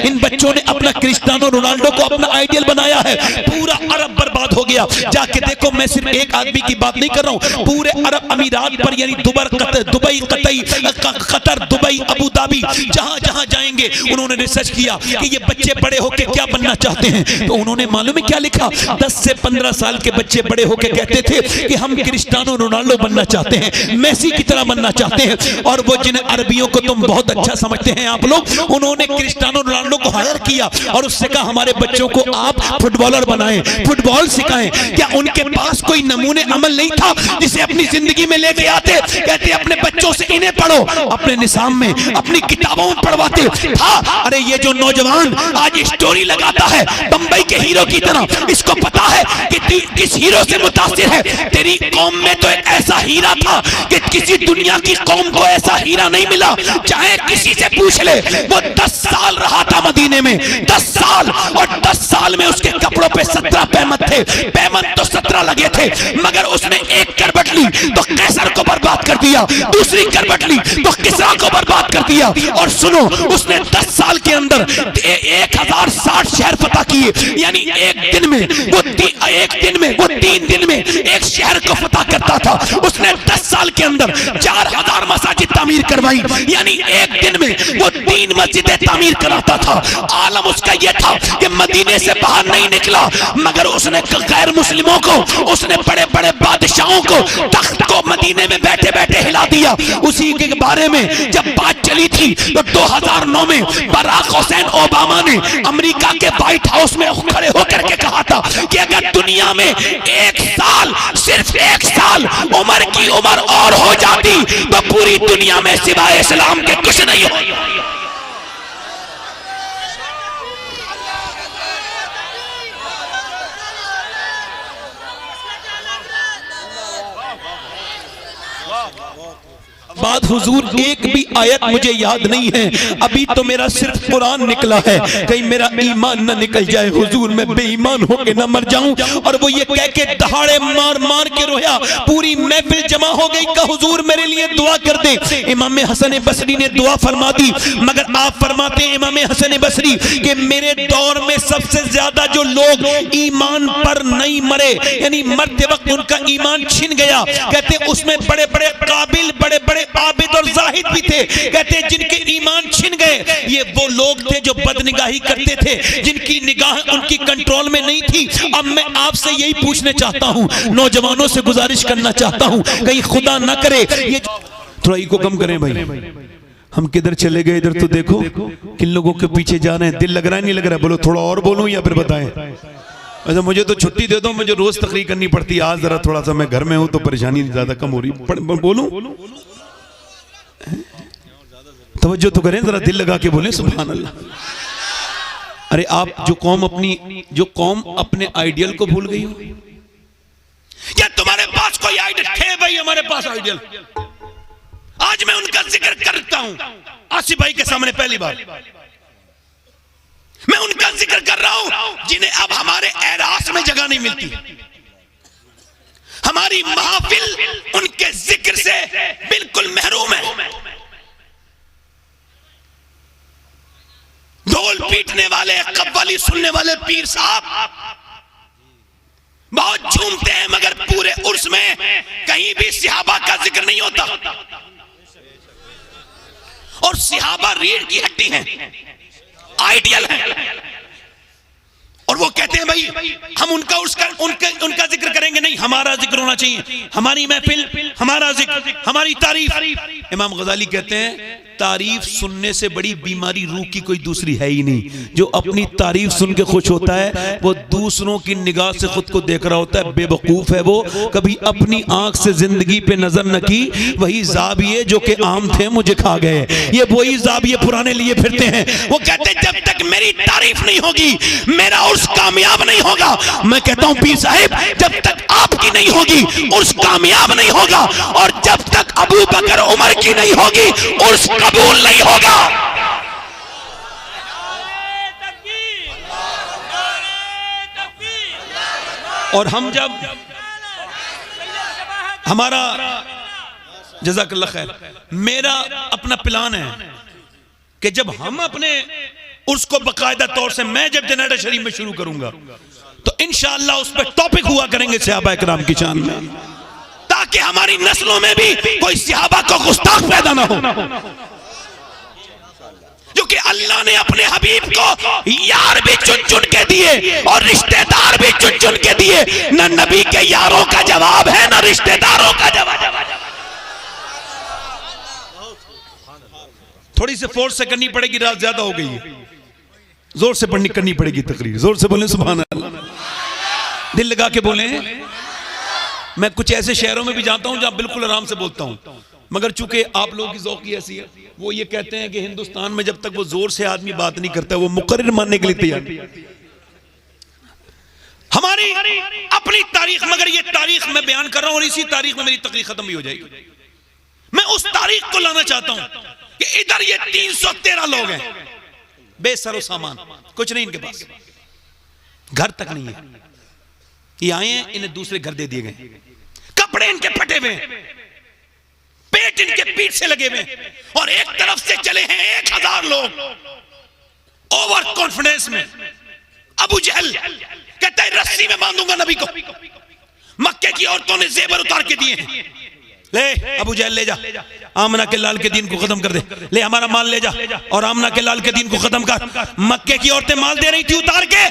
इन बच्चों ने अपना क्रिस्टियानो रोनाल्डो को अपना आइडियल बनाया है। पूरा अरब बर्बाद हो गया, जाके देखो, मैं सिर्फ एक आदमी की बात नहीं कर रहा हूँ, पूरे अरब अमीरात पर यानी कतर, दुबई, अबू धाबी, जहां जहां जाएंगे उन्होंने रिसर्च किया कि ये बच्चे बड़े होके क्या बनना चाहते हैं। तो उन्होंने मालूम है क्या लिखा? 10 से 15 साल के बच्चे बड़े होके कहते थे कि हम क्रिस्टियानो रोनाल्डो बनना चाहते हैं, मेसी की तरह बनना चाहते हैं। और वो जिन अरबियों को तुम बहुत अच्छा समझते हैं आप लोग, उन्होंने क्रिस्टियानो रोनाल्डो को हायर किया और उससे कहा हमारे बच्चों को आप फुटबॉलर बनाएं, फुटबॉल सिखाएं। क्या उनके पास कोई नमूने अमल नहीं था जिसे अपनी जिंदगी में लेके आते? कहते अपने बच्चों से इन्हें पढ़ो, अपने निसाब में अपनी किताबों में पढ़वाते था। अरे ये जो नौजवान आज स्टोरी लगाता है बंबई के हीरो की तरह, इसको पता है कि किस हीरो से मुतासिर है। तेरी कौम में तो एक ऐसा हीरा था कि किसी दुनिया की कौम को ऐसा हीरा नहीं मिला। चाहे किसी से पूछ ले, वो 10 साल रहा था मदीने में, 10 साल, और 10 साल में उसके कपड़ों पे 17 पैमत थे, पैमत तो 17 लगे थे, मगर उसने एक करवट ली तो कैसर को बर्बाद कर दिया, दूसरी करवट ली तो किसरा को बर्बाद कर दिया। और सुनो, उसने 10 साल के अंदर 1060 शहर फतह किए, यानी एक दिन में वो 3 दिन में एक शहर को फतह करता था। उसने 10 साल के अंदर 4000 मसाजिद तामीर करवाई, यानी एक दिन में वो 3 मस्जिदें तामीर कराता था। आलम उसका यह था कि मदीने से बाहर नहीं निकला, मगर उसने गैर मुस्लिमों को, उसने बड़े बड़े बादशाहों को तख्त को मदीने में बैठे बैठे हिला दिया। उसी के बारे में जब बात चली थी तो 2009 में बराक हुसैन ओबामा ने अमेरिका के व्हाइट हाउस में खड़े होकर के कहा था कि अगर दुनिया में 1 साल, सिर्फ 1 साल उम्र की उम्र और हो जाती तो पूरी दुनिया में सिवाय इस्लाम के कुछ नहीं हो। बाद हुजूर एक भी आयत मुझे याद नहीं है, अभी तो मेरा सिर्फ कुरान निकला है, कहीं मेरा ईमान न निकल जाए हुजूर, मैं बेईमान होके न मर जाऊं। और वो ये कह के दहाड़े मार मार के रोया, पूरी महफिल जमा हो गई, कहा हुजूर मेरे लिए दुआ कर दे। इमाम हसन बसरी ने दुआ फरमा दी, मगर आप फरमाते हैं इमाम हसन बसरी कि मेरे दौर में सबसे ज्यादा जो लोग ईमान पर नहीं मरे, यानी मरते वक्त उनका ईमान छिन गया, कहते उसमें बड़े बड़े काबिल, बड़े बड़े आबिद और जाहिद भी थे, कहते जिनके ईमान छिन गए। ये वो लोग थे जो बदनिगाही करते थे, जिनकी निगाह उनकी कंट्रोल में नहीं थी। अब मैं आपसे यही पूछना चाहता हूं, नौजवानों से गुजारिश करना चाहता हूं, कहीं खुदा ना करे ये थोड़ा इको कम करें भाई, हम किधर चले गए, इधर तो देखो किन लोगों के पीछे जा रहे हैं, दिल लग रहा है नहीं लग रहा है? बोलो थोड़ा और बोलूं या फिर बताएं? अच्छा मुझे तो छुट्टी दे दो, मुझे रोज तकरीर करनी पड़ती है, आज जरा थोड़ा सा मैं घर में हूं तो परेशानी ज्यादा कम हो रही। बोलूं? तवज्जो तो करें, जरा दिल लगा के बोले सुभान अल्लाह। अरे आप जो कौम अपने आइडियल को भूल गई हो, या तुम्हारे पास कोई आइडियल है भाई? हमारे पास आइडियल, आज मैं उनका जिक्र करता हूं आसिफ भाई के सामने पहली बार। मैं उनका जिक्र कर रहा हूं जिन्हें अब हमारे एरास में जगह नहीं मिलती। हमारी महफिल उनके जिक्र से बिल्कुल महरूम है। ढोल पीटने वाले, कव्वाली सुनने वाले पीर साहब बहुत झूमते हैं, मगर पूरे उर्स में कहीं भी सहाबा का जिक्र नहीं होता। और सहाबा रीढ़ की हड्डी हैं, आइडियल है। और वो कहते हैं भाई हम उनका जिक्र करेंगे नहीं, हमारा जिक्र होना चाहिए, हमारी महफिल, हमारा जिक्र, हमारी तारीफ। इमाम गजाली कहते हैं तारीफ सुनने से बड़ी बीमारी रूह की कोई दूसरी है ही नहीं। जो अपनी तारीफ सुन के खुश होता है वो दूसरों की निगाह से खुद को देख रहा होता है, बेवकूफ है वो, कभी अपनी आंख से जिंदगी पे नजर न की। वही जाविये जो कि आम थे मुझे खा गए, ये वही जाविये पुराने लिए फिरते हैं। वो कहते हैं जब तक मेरी तारीफ नहीं होगी मेरा उर्स कामयाब नहीं होगा। मैं कहता हूं पीर साहिब जब तक आपकी नहीं होगी उर्स कामयाब नहीं होगा, और जब तक अबू बकर उमर की नहीं होगी उर्स कबूल नहीं होगा। और हम जब हमारा जज़ाकल्लाह खैर, मेरा अपना प्लान है कि जब हम अपने उर्स को बाकायदा तौर से, मैं जब जनाजा शरीफ में शुरू करूंगा तो इंशाअल्लाह उस पर टॉपिक हुआ करेंगे सहाबा किराम की शान में, ताकि हमारी नस्लों में भी कोई सहाबा को गुस्ताख पैदा ना हो। क्योंकि अल्लाह ने अपने हबीब को यार भी चुन चुन के दिए और रिश्तेदार भी चुन चुन के दिए। न नबी के यारों का जवाब है न रिश्तेदारों का जवाब। थोड़ी सी फोर्स से करनी पड़ेगी, रात ज्यादा हो गई है, जोर से पढ़नी करनी पड़ेगी तकरीर। जोर से बोले सुभान अल्लाह, दिल लगा के बोले। मैं कुछ ऐसे शहरों में भी जाता हूं जहां बिल्कुल आराम से बोलता हूं, मगर चूंकि आप लोगों की ज़ौक़ी ऐसी है, वो ये कहते हैं कि हिंदुस्तान में जब तक वो जोर से आदमी बात नहीं करता वो मुकर्रिर मानने के लिए तैयार नहीं। हमारी अपनी तारीख, मगर ये तारीख मैं बयान कर रहा हूं और इसी तारीख में मेरी तकरीर खत्म भी हो जाएगी। मैं उस तारीख को लाना चाहता हूं कि इधर ये 313 लोग हैं, बेसरो सामान, कुछ नहीं इनके पास, घर तक नहीं है। ये आए हैं, इन्हें दूसरे घर दे दिए गए, कपड़े इनके फटे हुए, पेट इनके पीठ से लगे हुए, और एक तरफ से चले हैं 1000 लोग ओवर कॉन्फिडेंस में। अबू जहल कहता है रस्सी में बांधूंगा नबी को। मक्के की औरतों ने जेवर उतार के दिए हैं, ले अबू जहल ले जा, आमना के लाल के दीन को खत्म कर दे, ले हमारा माल ले जा और आमना के लाल के दीन को खत्म कर। मक्के की औरतें माल दे रही थी उतार के,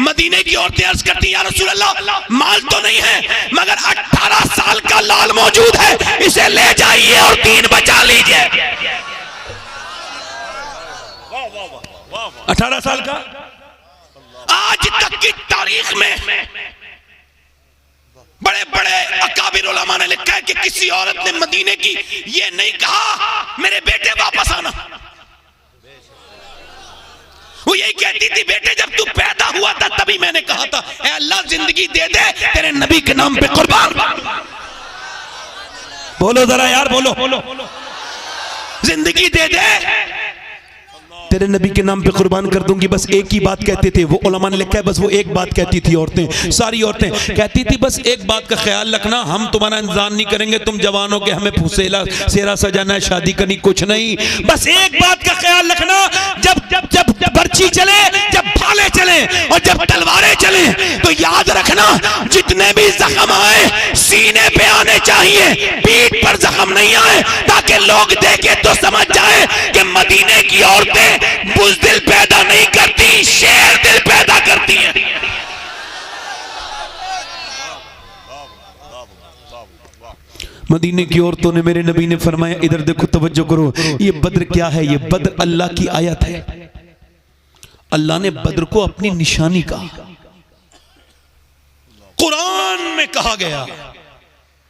मदीने की औरतें अर्ज करती या रसूल अल्लाह माल तो नहीं है मगर 18 साल का लाल मौजूद है, इसे ले जाइए और दीन बचा लीजिए। 18 साल का, आज तक की तारीख में बड़े बड़े अकाबिर उलमा ने लिखा है कि किसी औरत ने मदीने की ये नहीं कहा मेरे बेटे वापस आना। वो यही कहती थी बेटे जब तू पैदा हुआ था तभी मैंने कहा था ऐ अल्लाह जिंदगी दे दे तेरे नबी के नाम पे कुर्बान। बोलो जरा यार, बोलो जिंदगी दे दे तेरे नबी के नाम पे कुर्बान कर दूंगी। बस एक ही बात कहते थे वो, उलमा ने लिखा है बस वो एक बात कहती थी औरतें, सारी औरतें कहती थी बस एक बात का ख्याल रखना, हम तुम्हारा इंतजाम नहीं करेंगे, तुम जवानों के हमें फुसेला सेरा सजाना है, शादी करनी कुछ नहीं, बस एक बात का ख्याल रखना जब जब जब बर्छी चले, जब भाले चले और जब तलवारें चले तो याद रखना जितने भी जख्म आए सीने पे आने चाहिए, पीठ पर जख्म नहीं आए, ताकि लोग देखे तो समझ जाए कि मदीने की औरतें बुज़दिल पैदा नहीं करती, शेर दिल पैदा करती हैं। मदीने की औरतों ने, मेरे नबी ने फरमाया इधर देखो तवज्जो करो, ये बद्र क्या है? ये बद्र अल्लाह की आयत है। अल्लाह ने बद्र को अपनी निशानी कहा, कुरान में कहा गया,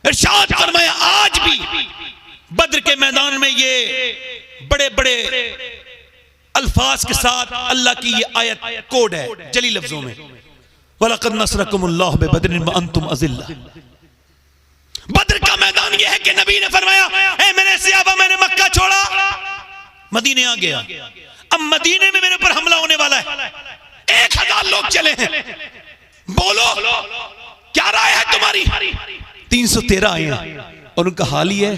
इरशाद फरमाया आज भी बद्र के मैदान में ये बड़े बड़े अल्फाज के साथ अल्लाह की ये आयत कोड है जली लफ्जों में, वलक़द नसरकुमुल्लाहु बिबद्रिन व अंतुम अज़िल्ला। बद्र का मैदान ये है कि नबी ने फरमाया ए मेरे मेरे सहाबा, मैंने मक्का छोड़ा, मदीने आ गया। अब मदीने में मेरे ऊपर हमला होने वाला है, 1000 लोग चले हैं, बोलो क्या राय है तुम्हारी? 313 आए हैं और उनका हाल ही है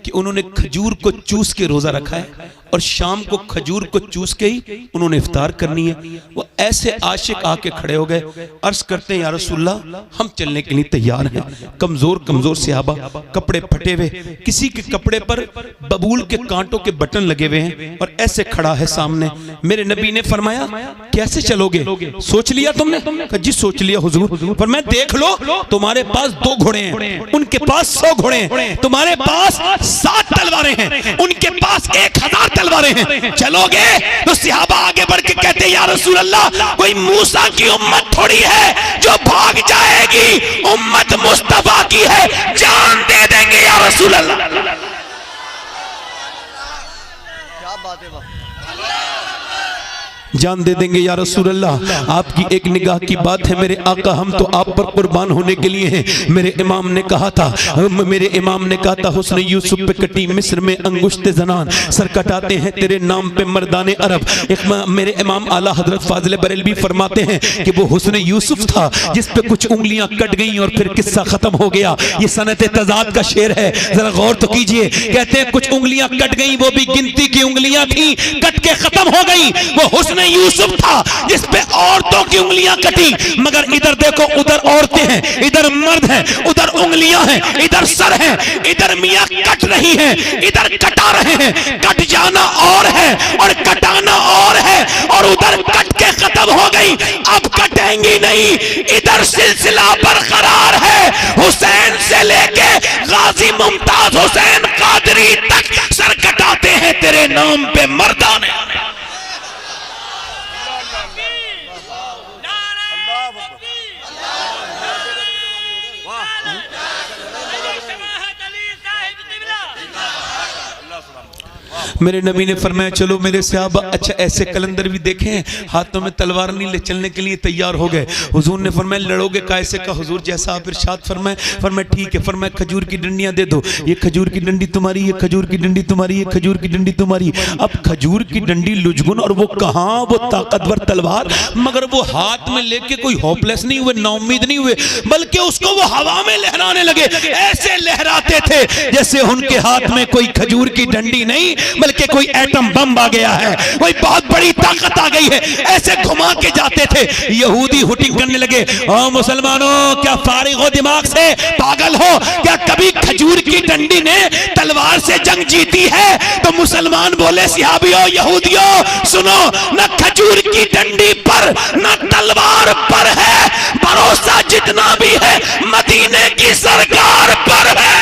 कि उन्होंने खजूर को चूस के रोजा रखा है और शाम को खजूर को चूस के ही उन्होंने इफ्तार करनी है। वो ऐसे आशिक आके खड़े हो गए, अर्ज करते हैं या रसूलल्लाह हम चलने के लिए तैयार हैं। कमजोर कमजोर सहाबा, कपड़े फटे हुए, किसी के कपड़े पर बबूल के कांटों के बटन लगे हुए हैं और ऐसे खड़ा है सामने। मेरे नबी ने फरमाया कैसे चलोगे, सोच लिया तुमने? कहा जी सोच लिया हुजूर। पर मैं देख लो, तुम्हारे पास 2 घोड़े हैं, उनके पास 100 घोड़े हैं, तुम्हारे पास 7 तलवारें हैं, उनके पास 1000 तलवारें हैं, चलोगे? तो सहाबा आगे बढ़ के कहते हैं या रसूल अल्लाह, कोई मूसा की उम्मत थोड़ी है जो भाग जाएगी, उम्मत मुस्तफा की है, जान दे देंगे या रसूल अल्लाह। क्या बात है, जान दे देंगे या रसूल अल्लाह। आपकी एक निगाह की बात है मेरे आका, हम तो आप पर कुर्बान होने के लिए हैं। मेरे इमाम ने कहा था हुस्न यूसुफ पे कटी मिस्र में अंगुश्ते जनान, सर कटाते हैं तेरे नाम पे मर्दाने अरब। मेरे इमाम आला हजरत फाजिल बरेलवी फरमाते हैं कि वो हुस्न यूसुफ था जिस पे कुछ उंगलियां कट गई और फिर किस्सा खत्म हो गया। ये सनत तजाद का शेर है, जरा गौर तो कीजिए। कहते हैं कुछ उंगलियां कट गई, वो भी गिनती की उंगलियां थी, कट के खत्म हो गई। वो हुस्न यूसुफ था जिस पे औरतों की उंगलियां कटी, मगर इधर देखो, उधर औरतें हैं, इधर मर्द हैं, उधर उंगलियां हैं, इधर सर है, इधर मियां कट रही हैं, इधर कटा रहे हैं। कट जाना और है और कटाना और है, और उधर कट के खत्म हो गई, अब कटेंगी नहीं। इधर सिलसिला बरकरार है, हुसैन से लेके गाजी मुमताज हुसैन कादरी तक सर कटाते हैं तेरे नाम पे मर्दाने। मेरे नबी ने फरमाया चलो मेरे सहाबा, अच्छा ऐसे कलंदर भी देखे हैं, हाथों में तलवार नहीं ले चलने के लिए तैयार हो गए। हुजूर ने फरमाया लड़ोगे कैसे? का हुजूर जैसा आप इरशाद फरमाया ठीक है। फरमाया खजूर की डंडियां दे दो, ये खजूर की डंडी तुम्हारी, ये खजूर की डंडी तुम्हारी, ये खजूर की डंडी तुम्हारी। अब खजूर की डंडी लुजगुन और वो कहां वो ताकतवर तलवार, मगर वो हाथ में लेके कोई होपलेस नहीं हुए, नाउम्मीद नहीं हुए, बल्कि उसको वो हवा में लहराने लगे। ऐसे लहराते थे जैसे उनके हाथ में कोई खजूर की डंडी नहीं बल्कि कोई एटम बम आ गया है, कोई बहुत बड़ी ताकत आ गई है। ऐसे घुमा के जाते थे। यहूदी हुटिंग करने लगे, ओ मुसलमानों क्या फारिग हो दिमाग से, पागल हो क्या? कभी खजूर की डंडी ने तलवार से जंग जीती है? तो मुसलमान बोले सहाबियों यहूदियों सुनो, न खजूर की डंडी पर न तलवार पर है, भरोसा जितना भी है मदीने की सरकार पर है।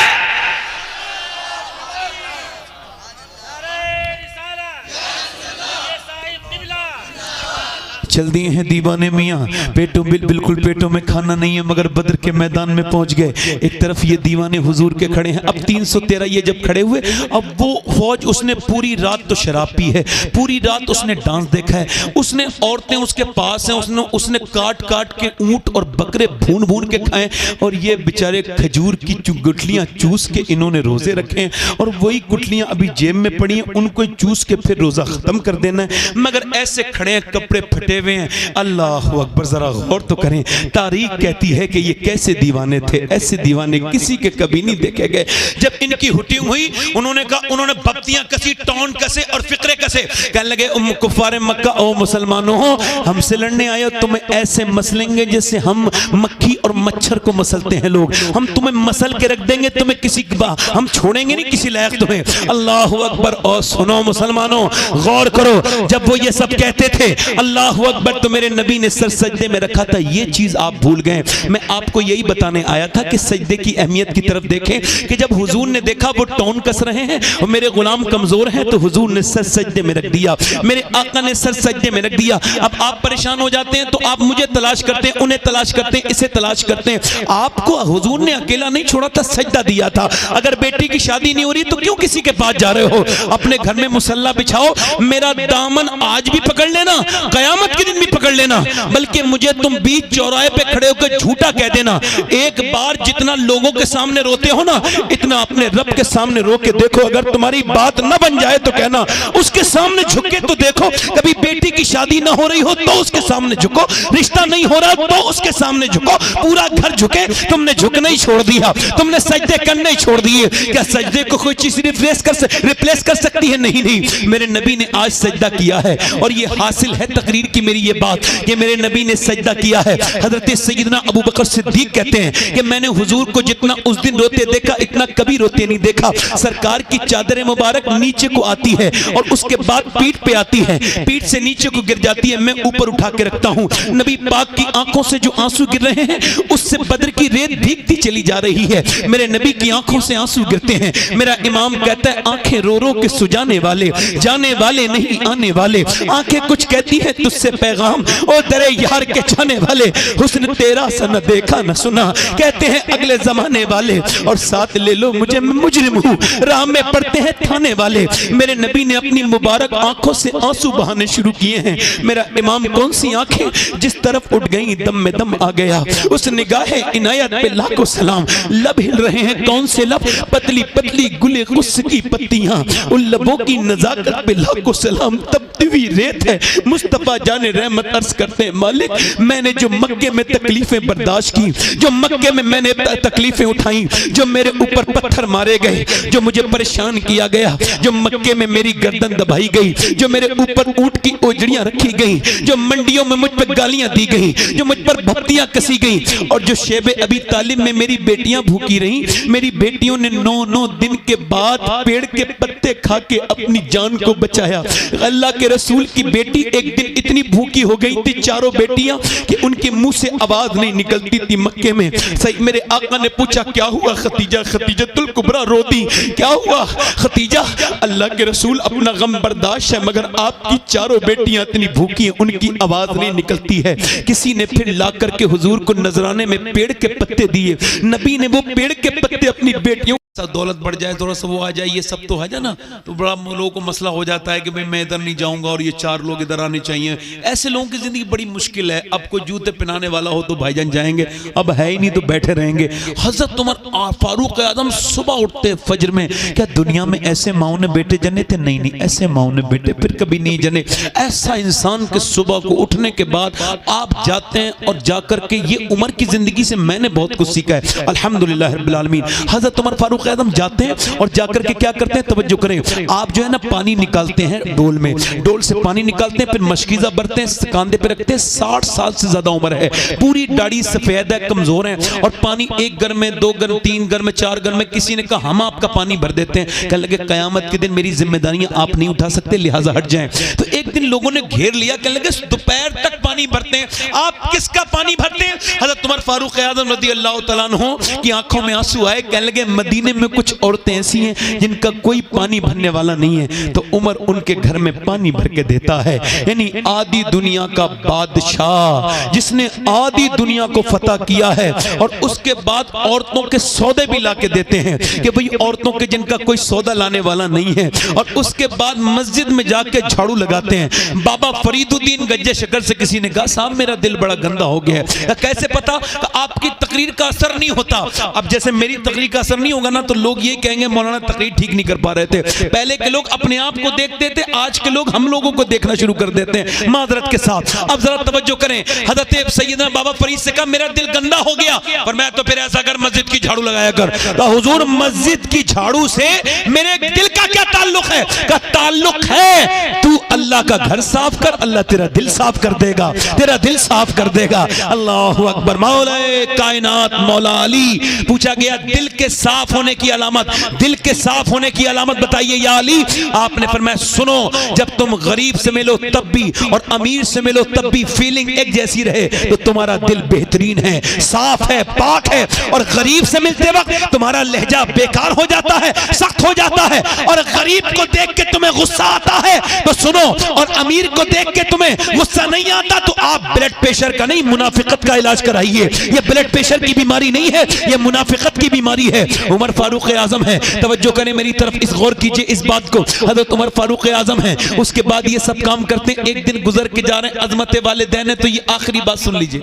चल दिए हैं दीवाने मियाँ, बिल्कुल पेटों में खाना नहीं है, मगर बद्र के मैदान में पहुंच गए। एक तरफ ये दीवाने हुजूर के खड़े हैं। अब 313 ये जब खड़े हुए, अब वो फौज, उसने पूरी रात तो शराब पी है, पूरी रात उसने डांस देखा है, उसने औरतें उसके पास हैं, उसने काट काट के ऊंट और बकरे भून भून के खाए, और ये बेचारे खजूर की गुठलियां चूस के इन्होंने रोजे रखे हैं, और वही गुठलियां अभी जेब में पड़ी हैं, उनको चूस के फिर रोजा खत्म कर देना है। मगर ऐसे खड़े हैं, कपड़े फटे हुए हैं। अल्लाह अकबर, जरा गौर तो करें। तारीख कहती है कि ये कैसे दीवाने थे, ऐसे दीवाने किसी के कभी नहीं देखे गए। जब इनकी हुटिंग हुई, उन्होंने कहा, उन्होंने बत्तियां कसी, टॉन कसे और फिक्रे कसे। कहने लगे कुफारे मक्का, ओ मुसलमानों हो, हमसे लड़ने आए हो, तुम्हें ऐसे मसलेंगे जैसे हम मक्खी और मच्छर को मसलते हैं लोग। हम तुम्हें मसल के रख देंगे, तुम्हें किसी हम छोड़ेंगे नहीं किसी लायक तुम्हें। अल्लाह अकबर। और सुनो मुसलमानों, गौर करो, जब वो ये सब कहते थे अल्लाह अकबर, तो मेरे नबी ने सर सजदे में रखा था। ये चीज आप भूल गए। मैं आपको यही बताने आया था कि सजदे की अहमियत की तरफ देखें, कि जब हुजूर ने देखा वो टौन कस रहे हैं और मेरे गुलाम कमजोर हैं, तो हुजूर ने सर सजदे में रख दिया, मेरे आका ने सर सजदे में रख दिया। अब आप परेशान हो जाते हैं तो आप मुझे तलाश करते हैं, उन्हें तलाश करते हैं, इसे तलाश करते हैं। आपको हुजूर ने अकेला नहीं छोड़ा था, सजदा दिया था। अगर बेटी की शादी नहीं हो रही तो क्यों किसी के पास जा रहे हो? अपने घर में मुसल्ला बिछाओ, मेरा दामन आज भी पकड़ लेना, कयामत के दिन भी पकड़ लेना, बल्कि मुझे तुम बीच चौराहे पे खड़े होकर झूठा कह देना। एक बार जितना लोगों के सामने रोते हो ना, इतना अपने रब के सामने रो के देखो। अगर तुम्हारी बात न बन जाए तो कहना, उसके सामने झुक के तो देखो। कभी बेटी की शादी ना हो रही हो तो उसके सामने झुको, रिश्ता नहीं हो रहा तो उसके सामने झुको। पूरा घर झुके, तुमने झुकना ही छोड़ दिया, तुमने सजदे करने ही छोड़ दिए। क्या सजदे को कोई चीज रिप्लेस कर सकती है? नहीं नहीं, मेरे नबी ने आज सजदा किया है और ये हासिल है तकरीर की मेरी ये बात कि मेरे नबी ने सजदा किया है। हजरत सैयदना अबू बकर सिद्दीक कहते हैं कि मैंने हुजूर को जितना उस दिन रोते देखा, इतना कभी रोते नहीं देखा। सरकार की चादर मुबारक नीचे को आती है और उसके बाद पीठ पे आती है, पीठ से नीचे को गिर जाती है, मैं ऊपर उठा के रखता हूं। नबी पाक की आंखों से जो आंसू गिर रहे हैं उससे बद्र की रेत भीगती चली जा रही है। मेरे नबी की आंखों से आंसू गिरते हैं। मेरा इमाम कहता है, आंखें रो रो के सुजाने वाले, जाने वाले नहीं आने वाले। आंखें कुछ कहती हैं तुझसे पैगाम, ओ दरे यार के जाने वाले। हुस्न तेरा सा न देखा न सुना, कहते हैं अगले जमाने वाले। और साथ ले लो मुझे, मैं मुजरिम हूँ, राह में पड़ते हैं थाने वाले। मेरे नबी ने अपनी मुबारक आंखों से आंसू बहाने शुरू किए हैं। मेरा इमाम, कौन सी आंखें जिस तरफ उठ गई दम में दम आ गया। उस निगाहे इनायत पे लाखों सलाम। लब हिल रहे हैं, कौन से लब? पतली पतली गुले गुस्स की पत्तियां, उन लबों की नजाकत पे लाखों सलाम। तबती हुई रेत है, मुस्तफा जाने रहमत अर्ज करते हैं, मालिक मैंने जो मक्के में तकलीफें बर्दाश्त की, जो मक्के में मैंने तकलीफें उठाई, जो मेरे ऊपर पत्थर मारे गए, जो मुझे परेशान किया गया, जो मक्के में मेरी गर्दन दबाई गई, जो मेरे ऊपर ऊंट की ओजड़ियां रखी गई, जो मंडियों में मुझ पर गालियां दी गई, जो मुझ पर भक्तियां कसी गई, और जो शेबे अबी तालिब में मेरी बेटियां भूखी रहीं। मेरी बेटियों ने 9 दिन के बाद पेड़ के पत्ते खा के अपनी जान को बचाया। अल्लाह के रसूल की बेटी एक दिन इतनी भूखी हो गई थी, चारों बेटियां, कि उनके मुंह से आवाज नहीं निकलती थी मक्के में। सही मेरे आका ने पूछा, क्या हुआ खतीजा? खतीजतुल कुबरा रो दी। क्या हुआ खतीजा? अल्लाह के रसूल, अपना गम बर्दाश्त है, मगर आपकी चारों बेटियां इतनी भूखी हैं, उनकी आवाज नहीं निकलती है। किसी ने फिर ला करके हुजूर को नजराने में पेड़ के पत्ते दिए। नबी ने वो पेड़ के पत्ते अपनी बेटियों, दौलत बढ़ जाए, थोड़ा सा वो आ जाए, ये सब तो है ना, तो बड़ा लोगों को मसला हो जाता है कि भाई मैं इधर नहीं जाऊंगा और ये 4 लोग इधर आने चाहिए। ऐसे लोगों की जिंदगी बड़ी मुश्किल है। अब कोई जूते पहनाने वाला हो तो भाईजान जाएंगे, अब है ही नहीं तो बैठे रहेंगे। हजरत उमर फारूक आजम सुबह उठते फजर में, क्या दुनिया में ऐसे माओ ने बेटे जने थे? नहीं नहीं, ऐसे माओ ने बेटे फिर कभी नहीं जने। ऐसा इंसान के सुबह को उठने के बाद आप जाते हैं और जाकर के, ये उमर की जिंदगी से मैंने बहुत कुछ सीखा है अल्हम्दुलिल्लाह रब्बिल आलमीन। हजरत उमर फारूक आजम जाते हैं और जाकर के क्या करते हैं, तवज्जो करें, आप जो है ना पानी निकालते हैं डोल में, डोल से पानी निकालते हैं, फिर मशकीजा भरते हैं, कांधे पे रखते हैं। 60 साल से ज्यादा उम्र है, पूरी दाढ़ी सफेद है, कमजोर है, और पानी 1 घर में, 2 घर, 3 घर में, 4 घर में। किसी ने कहा हम आपका पानी भर देते हैं। कहने लगे कयामत के दिन मेरी जिम्मेदारियां आप नहीं उठा सकते, लिहाजा हट जाएं। तो एक दिन लोगों ने घेर लिया, कहने लगे दोपहर तक पानी भरते हैं, आप किसका पानी भरते हैं? हजरत उमर फारूक आजम रज़ी अल्लाह तआला अन्हु की आंखों में आंसू आए। कहने लगे मदीने में कुछ औरतें ऐसी हैं जिनका कोई पानी भरने वाला नहीं है, तो उमर उनके घर में पानी भर के देता है। यानी आदि दुनिया का बादशाह, जिसने आदि दुनिया को फतह किया है, और उसके बाद औरतों के सौदे भी ला के देते हैं कि भाई औरतों के जिनका कोई सौदा लाने वाला नहीं है, और उसके बाद मस्जिद में जाके झाड़ू लगाते हैं। बाबा फरीदुद्दीन गज्जे शकर से किसी ने कहा साहब मेरा दिल बड़ा गंदा हो गया है। कैसे पता? आपकी तकरीर का असर नहीं होता। अब जैसे मेरी तकरीर का असर नहीं होगा ना, तो लोग ये कहेंगे मौलाना तकरीर ठीक नहीं कर पा रहे थे। पहले के लोग अपने आप को देखते थे, आज के लोग हम लोगों को देखना शुरू कर देते हैं माजरत के साथ। अब जरा तवज्जो करें, हजरत सैयदना बाबा फरीद से कहा मेरा दिल गंदा हो गया, पर मैं तो फिर ऐसा कर मस्जिद की झाड़ू लगाया कर। तो हुजूर मस्जिद की झाड़ू से मेरे दिल का क्या ताल्लुक है? का ताल्लुक है तू अल्लाह का घर साफ कर, अल्लाह तेरा दिल साफ कर देगा, तेरा दिल साफ कर देगा। अल्लाहु अकबर। मौलाए कायनात मौला अली पूछा गया दिल के साफ होने की अलामत, दिल के साफ होने की अलामत बताइए या अली। आपने फरमाया सुनो, जब तुम गरीब से मिलो तब भी और अमीर से मिलो तब भी फीलिंग एक जैसी रहे तो तुम्हारा दिल बेहतरीन है, साफ है, पाक है। और गरीब से मिलते वक्त तुम्हारा लहजा बेकार हो जाता है, सख्त हो जाता है, और गरीब को देख के तुम्हें गुस्सा आता है तो सुनो सुनो, और अमीर को देख के तुम्हें गुस्सा नहीं आता तो आप ब्लड प्रेशर का नहीं, मुनाफिकत का इलाज कराइए। ये ब्लड प्रेशर की बीमारी नहीं है, ये मुनाफिकत की बीमारी है। उमर फारूक आजम है, तवज्जो करें मेरी तरफ, इस गौर कीजिए इस बात को। हजरत उमर फारूक आजम है, उसके बाद ये सब काम करते हैं। एक दिन गुजर के जा रहे हैं, अजमत वालिदैन है, तो ये आखिरी बात सुन लीजिए।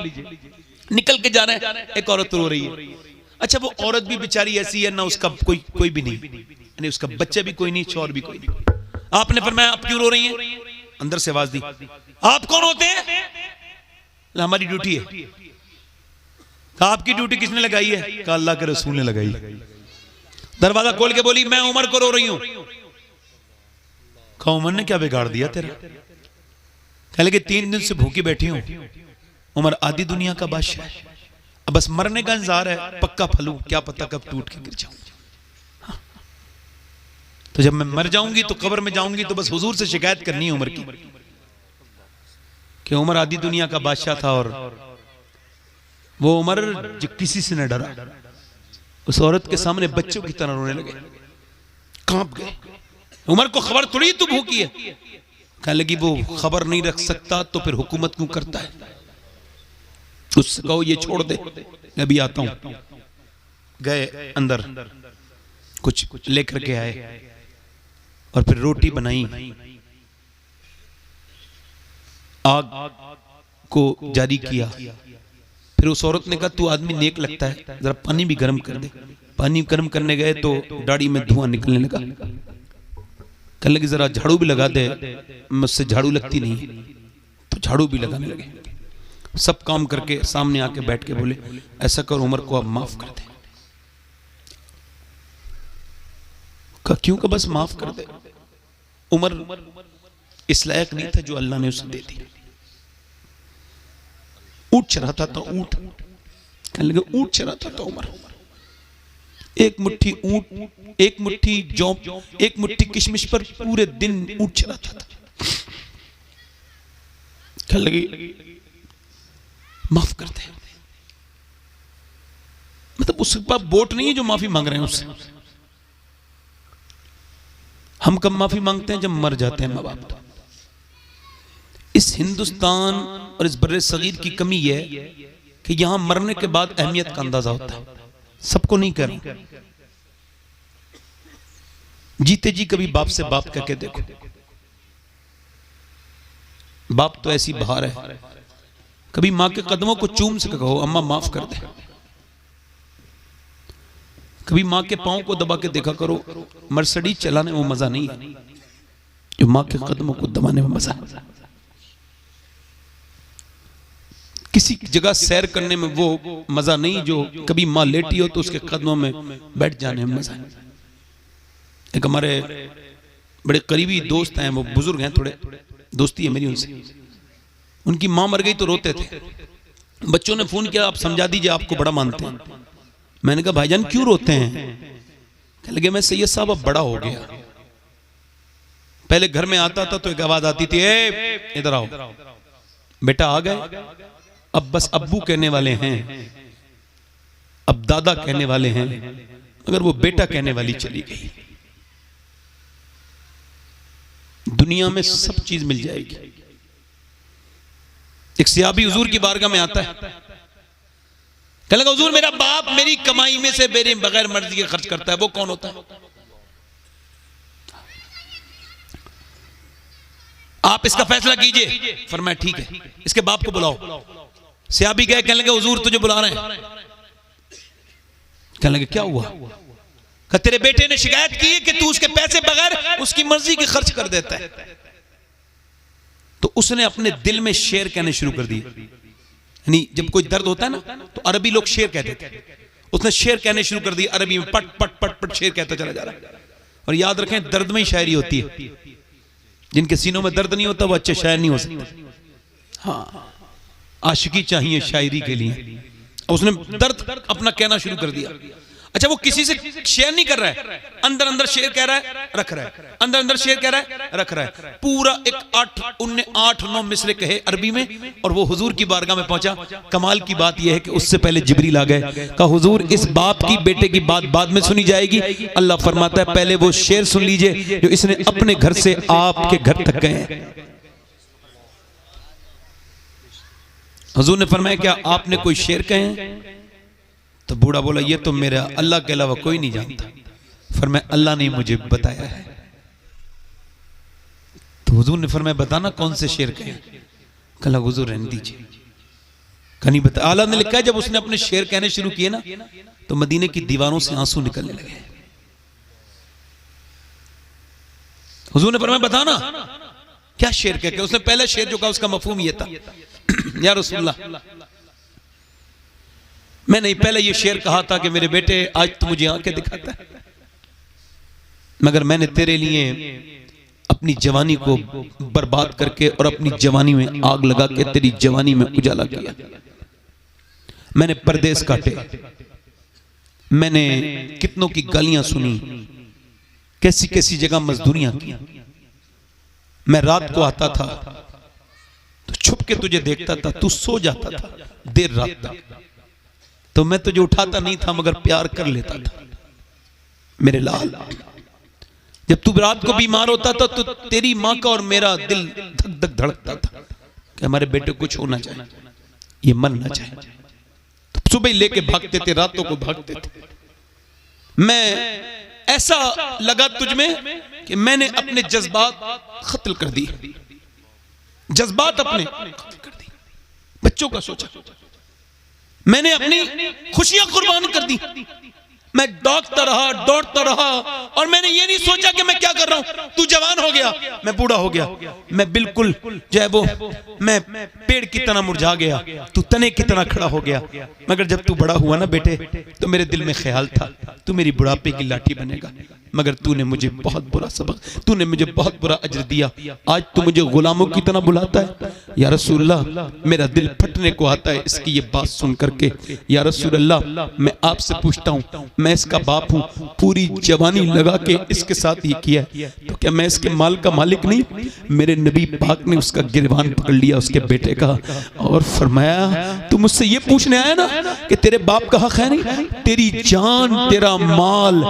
निकल के जा रहे हैं, एक औरत रो रही है। अच्छा, वो औरत भी बेचारी ऐसी है ना, उसका कोई भी नहीं, यानी उसका बच्चा भी कोई नहीं, शौहर भी कोई नहीं। आपने फरमाया आप क्यों रो रही हैं? अंदर से आवाज दी, आप कौन होते हैं? हमारी ड्यूटी है। कहा आपकी ड्यूटी किसने लगाई है? कहा अल्लाह के रसूल ने लगाई। दरवाजा खोल के बोली, मैं उमर को रो रही हूं। कहा उमर ने क्या बिगाड़ दिया तेरा? कह लगे 3 दिन से भूखी बैठी हूं। उमर आधी दुनिया का बादशाह है, अब बस मरने का इंतजार है, पक्का फलू, क्या पता कब टूट के गिर जाऊं। तो जब मैं मर जाऊंगी तो कब्र में जाऊंगी तो बस हुजूर से शिकायत करनी है उमर की कि उमर आधी दुनिया का बादशाह था और वो उमर जो किसी से न डरा, उस औरत के सामने बच्चों की तरह रोने लगे, कांप गए। उमर को खबर थोड़ी तू भूखी है। कहने लगी वो खबर नहीं रख सकता तो फिर हुकूमत क्यों करता है? उससे कहो ये छोड़ दे, मैं भी आता हूं। गए अंदर, कुछ लेकर के आए और फिर रोटी बनाई, आग को जारी किया। फिर उस औरत ने कहा तू आदमी नेक लगता है, जरा पानी भी गर्म कर दे। पानी गर्म करने गए तो दाढ़ी में धुआं निकलने लगा। कहने लगी जरा झाड़ू भी लगा दे, मुझसे झाड़ू लगती नहीं, तो झाड़ू भी लगाने लगे। सब काम करके सामने आके बैठ के बोले ऐसा कर उमर को आप माफ कर दे। क्यों? का बस माफ कर दे। उमर इस लायक नहीं था जो अल्लाह ने उसे दे दी। ऊंट चराता था, ऊंट। कहने लगे ऊंट चराता था उमर। एक मुट्ठी ऊंट, एक मुट्ठी जौ, एक मुट्ठी किशमिश पर पूरे दिन ऊंट चराता था। कहने लगे माफ कर दे। मतलब उसके पास वोट नहीं है जो माफी मांग रहे हैं उससे। हम कब माफी मांगते हैं? जब मर जाते हैं माँ बाप। इस हिंदुस्तान और इस बर्रे सगीर की कमी यह है कि यहां मरने के बाद अहमियत का अंदाजा होता है। सबको नहीं कर रहा। जीते जी कभी बाप से बाप कह के देखो। बाप तो ऐसी बहार है, कभी मां के कदमों को चूम से कहो अम्मा माफ कर दे। कभी मां के पांव को दबा के देखा करो। मर्सिडीज चलाने में वो मजा नहीं है जो मां के कदमों को दबाने में मजा है। किसी जगह सैर करने में वो मजा नहीं जो कभी मां लेटी हो तो उसके कदमों में बैठ जाने में मजा है। एक हमारे बड़े करीबी दोस्त हैं, वो बुजुर्ग हैं, थोड़े दोस्ती है मेरी उनसे। उनकी मां मर गई तो रोते थे। बच्चों ने फोन किया आप समझा दीजिए, आपको बड़ा मानते हैं। मैंने कहा भाईजान क्यों रोते हैं? कहने लगे मैं सैयद साहब अब बड़ा हो गया। पहले घर में आता था तो एक आवाज आती थी ए इधर आओ बेटा आ गए। अब बस अब्बू कहने वाले हैं, अब दादा कहने वाले हैं, मगर वो बेटा कहने वाली चली गई। दुनिया में सब चीज मिल जाएगी। एक सियाबी हुजूर की बारगाह में आता है, कहने लगा हुजूर मेरा बाप मेरी कमाई में से मेरे बगैर मर्जी के खर्च करता है, वो कौन होता है? आप इसका फैसला कीजिए। फरमाया ठीक है, इसके बाप को बुलाओ। सियाबी गए, कहने लगे हुजूर तुझे बुला रहे हैं। कहने लगे क्या हुआ? कहा तेरे बेटे ने शिकायत की है कि तू उसके पैसे बगैर उसकी मर्जी के खर्च कर देता है। तो उसने अपने दिल में शेर कहने शुरू कर दिए। यानी जब कोई दर्द होता है ना तो अरबी लोग शेर कहते थे, उसने शेर कहने शुरू कर दिया अरबी में, पट पट पट पट शेर कहता चला जा रहा है। और याद रखें दर्द में ही शायरी होती है। जिनके सीनों में दर्द नहीं होता वो अच्छे शायर नहीं हो सकते। हाँ, आशिकी चाहिए शायरी के लिए। उसने दर्द अपना कहना शुरू कर दिया। अच्छा, वो किसी से शेयर नहीं कर रहा है, अंदर अंदर शेयर कह रहा है, रख रहा है, अंदर अंदर शेयर कह रहा है, रख रहा है। पूरा एक 8-9 मिसरे कहे अरबी में, और वो हुजूर की बारगाह में पहुंचा। कमाल की बात यह है कि उससे पहले जिब्रील आ गए, कहा हुजूर इस बाप की बेटे की बात बाद में सुनी जाएगी। अल्लाह फरमाता है पहले वो शेर सुन लीजिए जो इसने अपने घर से आपके घर तक गए हैं। हुजूर ने फरमाया क्या आपने कोई शेर कहे हैं? तो बूढ़ा बोला ये तो मेरा अल्लाह के अलावा कोई नहीं जानता। फरमाया अल्लाह ने मुझे बताया है। तो हुजूर ने फरमाया बताना कौन से शेर कहे? कहा हुजूर रहने दीजिए, कहीं बता। आला ने लिखा है जब उसने अपने शेर कहने शुरू किए ना तो मदीने की दीवारों से आंसू निकलने लगे। हुजूर ने फरमाया बताना क्या शेर कह के। उसने पहला शेर जो कहा उसका मफहूम यह था या रसूलल्लाह मैं नहीं पहले ये शेर कहा था कि मेरे बेटे आज तू मुझे आंखें दिखाता है, मगर मैंने तेरे लिए अपनी जवानी को बर्बाद करके और अपनी जवानी में आग लगा के तेरी जवानी में उजाला किया। मैंने परदेश काटे, मैंने कितनों की गालियां सुनी, कैसी कैसी जगह मजदूरियां की। मैं रात को आता था तो छुप के तुझे देखता था, तू सो जाता था देर रात तक, तो मैं तुझे उठाता नहीं था मगर प्यार कर लेता था मेरे लाल। जब तू रात को बीमार होता था तो तेरी माँ का और मेरा दिल धक धक धड़कता था कि हमारे बेटे को कुछ होना चाहिए, ये मन ना चाहे। तो सुबह लेके भागते थे, रातों को भागते थे। मैं ऐसा लगा तुझ में कि मैंने अपने जज्बात खत्ल कर दिए, जज्बात अपने खत्ल कर दिए। बच्चों का सोचा, मैंने अपनी खुशियां कुर्बान कर दी। मैं दौड़ता रहा और मैंने ये नहीं सोचा कि मैं क्या कर रहा हूं। तू जवान हो गया, मैं बूढ़ा हो गया, मैं बिल्कुल जो है वो मैं पेड़ की तरह मुरझा गया, तू तने की तरह खड़ा हो गया। मगर जब तू बड़ा हुआ ना बेटे तो मेरे दिल में ख्याल था तू मेरी बुढ़ापे की लाठी बनेगा, मगर तूने मुझे बहुत बुरा सबक, तूने मुझे बहुत बुरा अजर दिया। आज तू मुझे गुलामों की तरह बुलाता है। या रसूलल्लाह मेरा दिल फटने को आता है इसकी ये बात सुन करके। या रसूलल्लाह मैं आपसे पूछता हूँ, मैं इसका बाप हूँ, पूरी जवानी लगा के इसके साथ ये किया है, तो क्या मैं इसके माल का मालिक नहीं? मेरे नबी पाक ने उसका गिरबान पकड़ लिया उसके बेटे का और फरमाया तू मुझसे ये पूछने आया ना कि तेरे बाप का हक है नहीं? तेरी जान तेरा माल,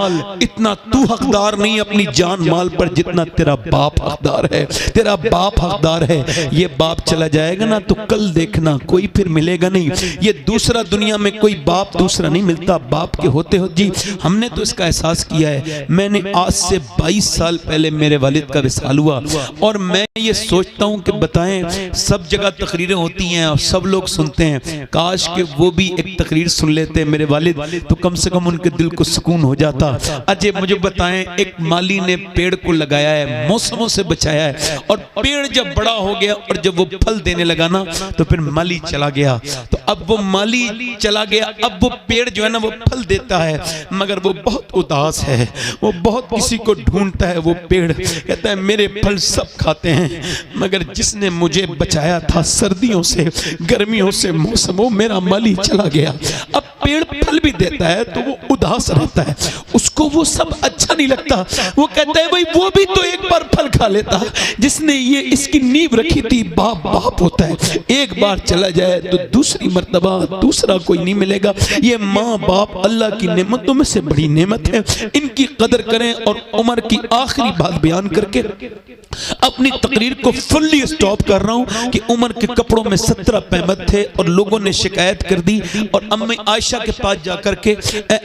इतना तू हकदार नहीं अपनी जान माल पर जितना तेरा बाप हकदार है। तेरा बाप हकदार है। ये बाप चला जाएगा ना तो कल देखना कोई फिर मिलेगा नहीं। ये दूसरा दुनिया में कोई बाप दूसरा नहीं मिलता बाप के होते हो। जी हमने तो इसका एहसास किया है। मैंने आज से 22 साल पहले मेरे वालिद का विसाल हुआ और मैं ये सोचता हूँ कि बताएं सब जगह तकरीरें होती हैं और सब लोग सुनते हैं, काश कि वो भी एक तकरीर सुन लेते मेरे वालिद तो कम से कम उनके दिल को सुकून हो जाता। अजय मुझे बताएं, एक माली ने पेड़ को लगाया है, मौसमों से बचाया है और पेड़ जब बड़ा हो गया और जब वो फल देने लगा ना तो फिर माली चला गया। तो अब वो माली चला गया, अब वो पेड़ जो है ना वो फल देता है मगर वो बहुत उदास है, वो बहुत किसी को ढूंढता है। वो पेड़ कहता है मेरे फल सब खाते हैं मगर जिसने मुझे बचाया था सर्दियों से गर्मियों से मौसमों, मेरा माली चला गया। अब पेड़ फल भी देता है तो वो उदास रहता है, उसको वो सब अच्छा नहीं लगता। वो कहता है भाई वो भी तो एक बार फल खा लेता, जिसने ये इसकी नींव रखी थी। बाप बाप होता है, एक बार चला जाए तो दूसरी मर्तबा दूसरा कोई नहीं मिलेगा। ये माँ बाप अल्लाह की नेमतों में से बड़ी नेमत है, इनकी कदर करें। और उमर की आखिरी बात बयान करके अपनी तकरीर को फुल्ली स्टॉप कर रहा हूं कि उमर के कपड़ों में 17 पैमत थे और लोगों ने शिकायत कर दी और अम्मी आयशा के पास जाकर के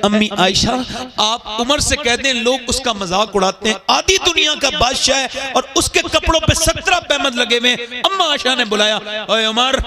अम्मी आयशा आप उमर से कह दें, लोग उसका मजाक उड़ाते हैं, आधी दुनिया का बादशाह है और उसके कपड़ों पे 17 पैमत लगे हुए। अम्मा आयशा ने बुलाया, ओए उमर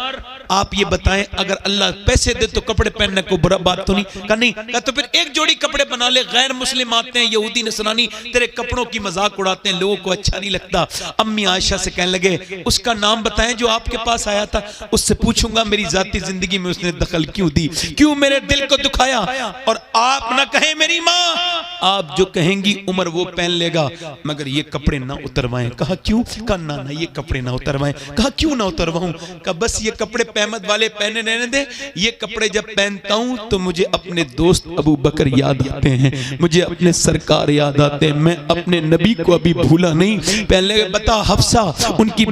आप ये बताएं अगर अल्लाह पैसे दे तो कपड़े पहनने को बुरा बात तो नहीं? कहा नहीं। कहा तो फिर एक जोड़ी कपड़े बना ले, गैर मुस्लिम आते हैं यहूदी नसरानी तेरे कपड़ों की मजाक उड़ाते हैं, लोगों को अच्छा नहीं लगता। अम्मी आयशा से कहने लगे उसका नाम बताएं जो आपके पास आया था, उससे पूछूंगा मेरी जाती जिंदगी में उसने दखल क्यों दी, क्यों मेरे दिल को दुखाया। और आप ना कहें मेरी माँ, आप जो कहेंगी उमर वो पहन लेगा मगर ये कपड़े ना उतरवाएं। कहा क्यों? कहा ना ये कपड़े ना उतरवाएं। कहा क्यों ना उतरवाऊं? कहा बस ये कपड़े पहमद वाले पहने रहने दे, ये कपड़े जब पहनता हूं तो मुझे अपने दोस्त अबू बकर याद आते हैं, मुझे अपने सरकार याद आते हैं, मैं अपने नबी को अभी भूला नहीं। पहले बता हफ्सा, उनकी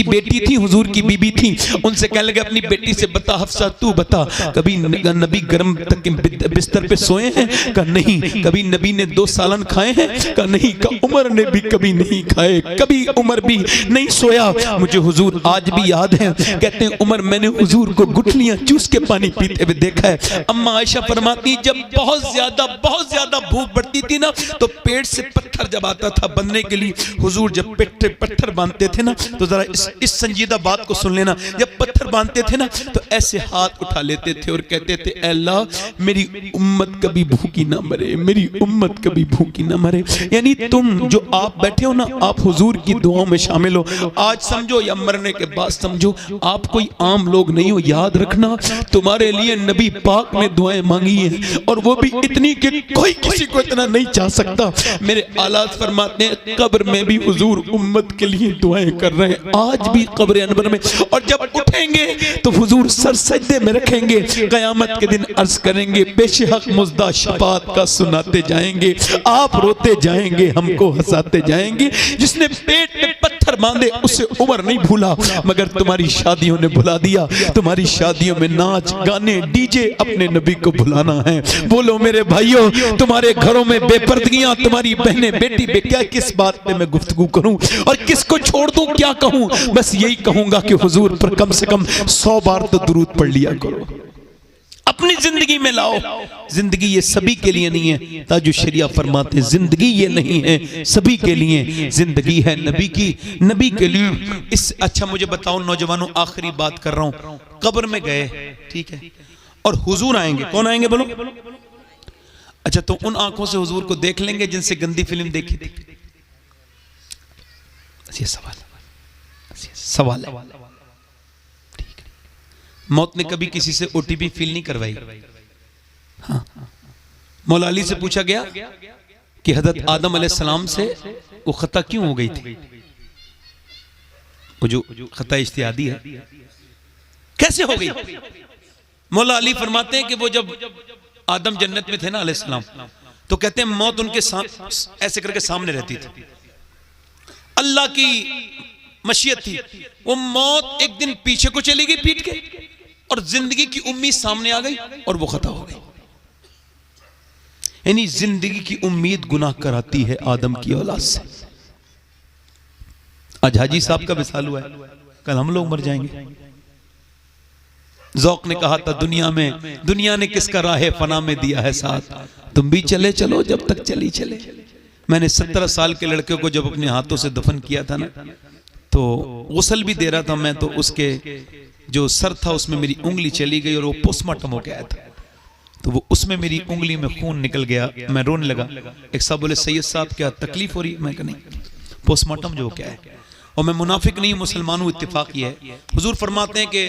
बेटी थी, हुजूर की बीबी थी, उनसे कहने लगे अपनी बेटी से बता हफ्सा तू बता, कभी नबी गर्म तक के बिस्तर पे सोए हैं? कहा नहीं। कभी नबी ने 2 सालन खाए हैं? कहा नहीं। कहा उमर ने भी कभी नहीं खाए, कभी उमर भी नहीं सोया। मुझे हुजूर आज भी याद है, कहते हैं उमर मैंने हुजूर को गुठलियां चूस के पानी पीते हुए देखा है। अम्मा आयशा फरमाती जब बहुत ज्यादा भूख बढ़ती थी ना तो पेट से पत्थर जब आता था बनने के लिए, हुजूर जब पेट पे पत्थर बांधते थे ना, तो जरा इस संजीदा बात को सुन लेना, जब पत्थर बांधते थे ना तो ऐसे हाथ उठा लेते थे और कहते थे अल्लाह मेरी उम्मत कभी भूखी ना मरे, मेरी उम्मत कभी भूखी ना मरे। यानी तुम जो आप बैठे हो ना, आप हुजूर की दुआओं में शामिल हो। आज समझो या मरने के बाद समझो, आप कोई आम लोग नहीं हो। याद रखना तुम्हारे लिए नबी पाक ने दुआएं मांगी हैं, और वो भी इतनी कि कोई किसी को इतना नहीं चाह सकता। मेरे आलात फरमाते हैं कब्र में भी हुजूर उम्मत के लिए दुआएं कर रहे हैं, आज भी कब्र अनवर में। और जब उठेंगे तो हुजूर सर सजदे में रखेंगे, कयामत के दिन अर्ज करेंगे बेशक मुजदा शफात का सुनाते जाएंगे, आप रोते जाएंगे, हमको हंसाते जाएंगे। जिसने पेट में पत्थर बांधे उसे उमर नहीं भूला, मगर तुम्हारी शादियों ने भुला दिया। तुम्हारी शादियों में नाच गाने डीजे, अपने नबी को भुलाना है। बोलो मेरे भाइयों, तुम्हारे घरों में बेपर्दगियां, तुम्हारी बहनें बेटी क्या, किस बात पे मैं गुफ्तगू करूं और किसको छोड़ दूं, क्या कहूं? बस यही कहूंगा कि हुजूर पर कम से कम 100 बार तो दुरूद पढ़ लिया करो, अपनी जिंदगी में लाओ। जिंदगी ये सभी के लिए नहीं है, ताजु शरिया फरमाते जिंदगी ये नहीं है सभी के लिए, जिंदगी है नबी की, नबी के लिए। इस अच्छा मुझे बताओ नौजवानों, आखिरी बात कर रहा हूं, कब्र में गए ठीक है और हुजूर आएंगे, कौन आएंगे बोलो? अच्छा तो उन आंखों से हुजूर को देख लेंगे जिनसे गंदी फिल्म देखी थी? ये सवाल है। मौत ने कभी किसी से ओटीपी फील नहीं करवाई। हाँ। मौला अली से पूछा गया कि हजरत आदम अलैहिस्सलाम से वो खता क्यों हो गई थी, वो जो खता इज्तिहादी है कैसे हो गई? मौला अली फरमाते हैं कि वो जब आदम जन्नत में थे ना अलैहिस्सलाम, तो कहते हैं मौत उनके ऐसे करके सामने रहती थी, अल्लाह की मशीयत थी। वो मौत एक दिन पीछे को चली गई पीट के, और जिंदगी की उम्मीद सामने आ गई और वो खता हो गई। यानी जिंदगी की उम्मीद गुनाह कराती है आदम की औलाद से। आज हाजी साहब का विसाल हुआ है, कल हम लोग मर जाएंगे। ज़ौक़ ने कहा था दुनिया ने किसका राह फना में दिया है साथ, तुम भी चले चलो जब तक चली चले। मैंने 17 साल के लड़के को जब अपने हाथों से दफन किया था ना, तो गुस्ल भी दे रहा था मैं, तो उसके जो सर था उसमें मेरी उंगली चली गई और वो पोस्टमार्टम हो गया था, तो वो उसमें मेरी उंगली में खून निकल गया, मैं रोने लगा। एक साहब बोले सैयद साहब क्या तकलीफ हो रही? मैं कहा नहीं, पोस्टमार्टम जो क्या है। और मैं मुनाफिक नहीं, मुसलमान हूँ, इत्तेफाक ये है। हुजूर फरमाते हैं कि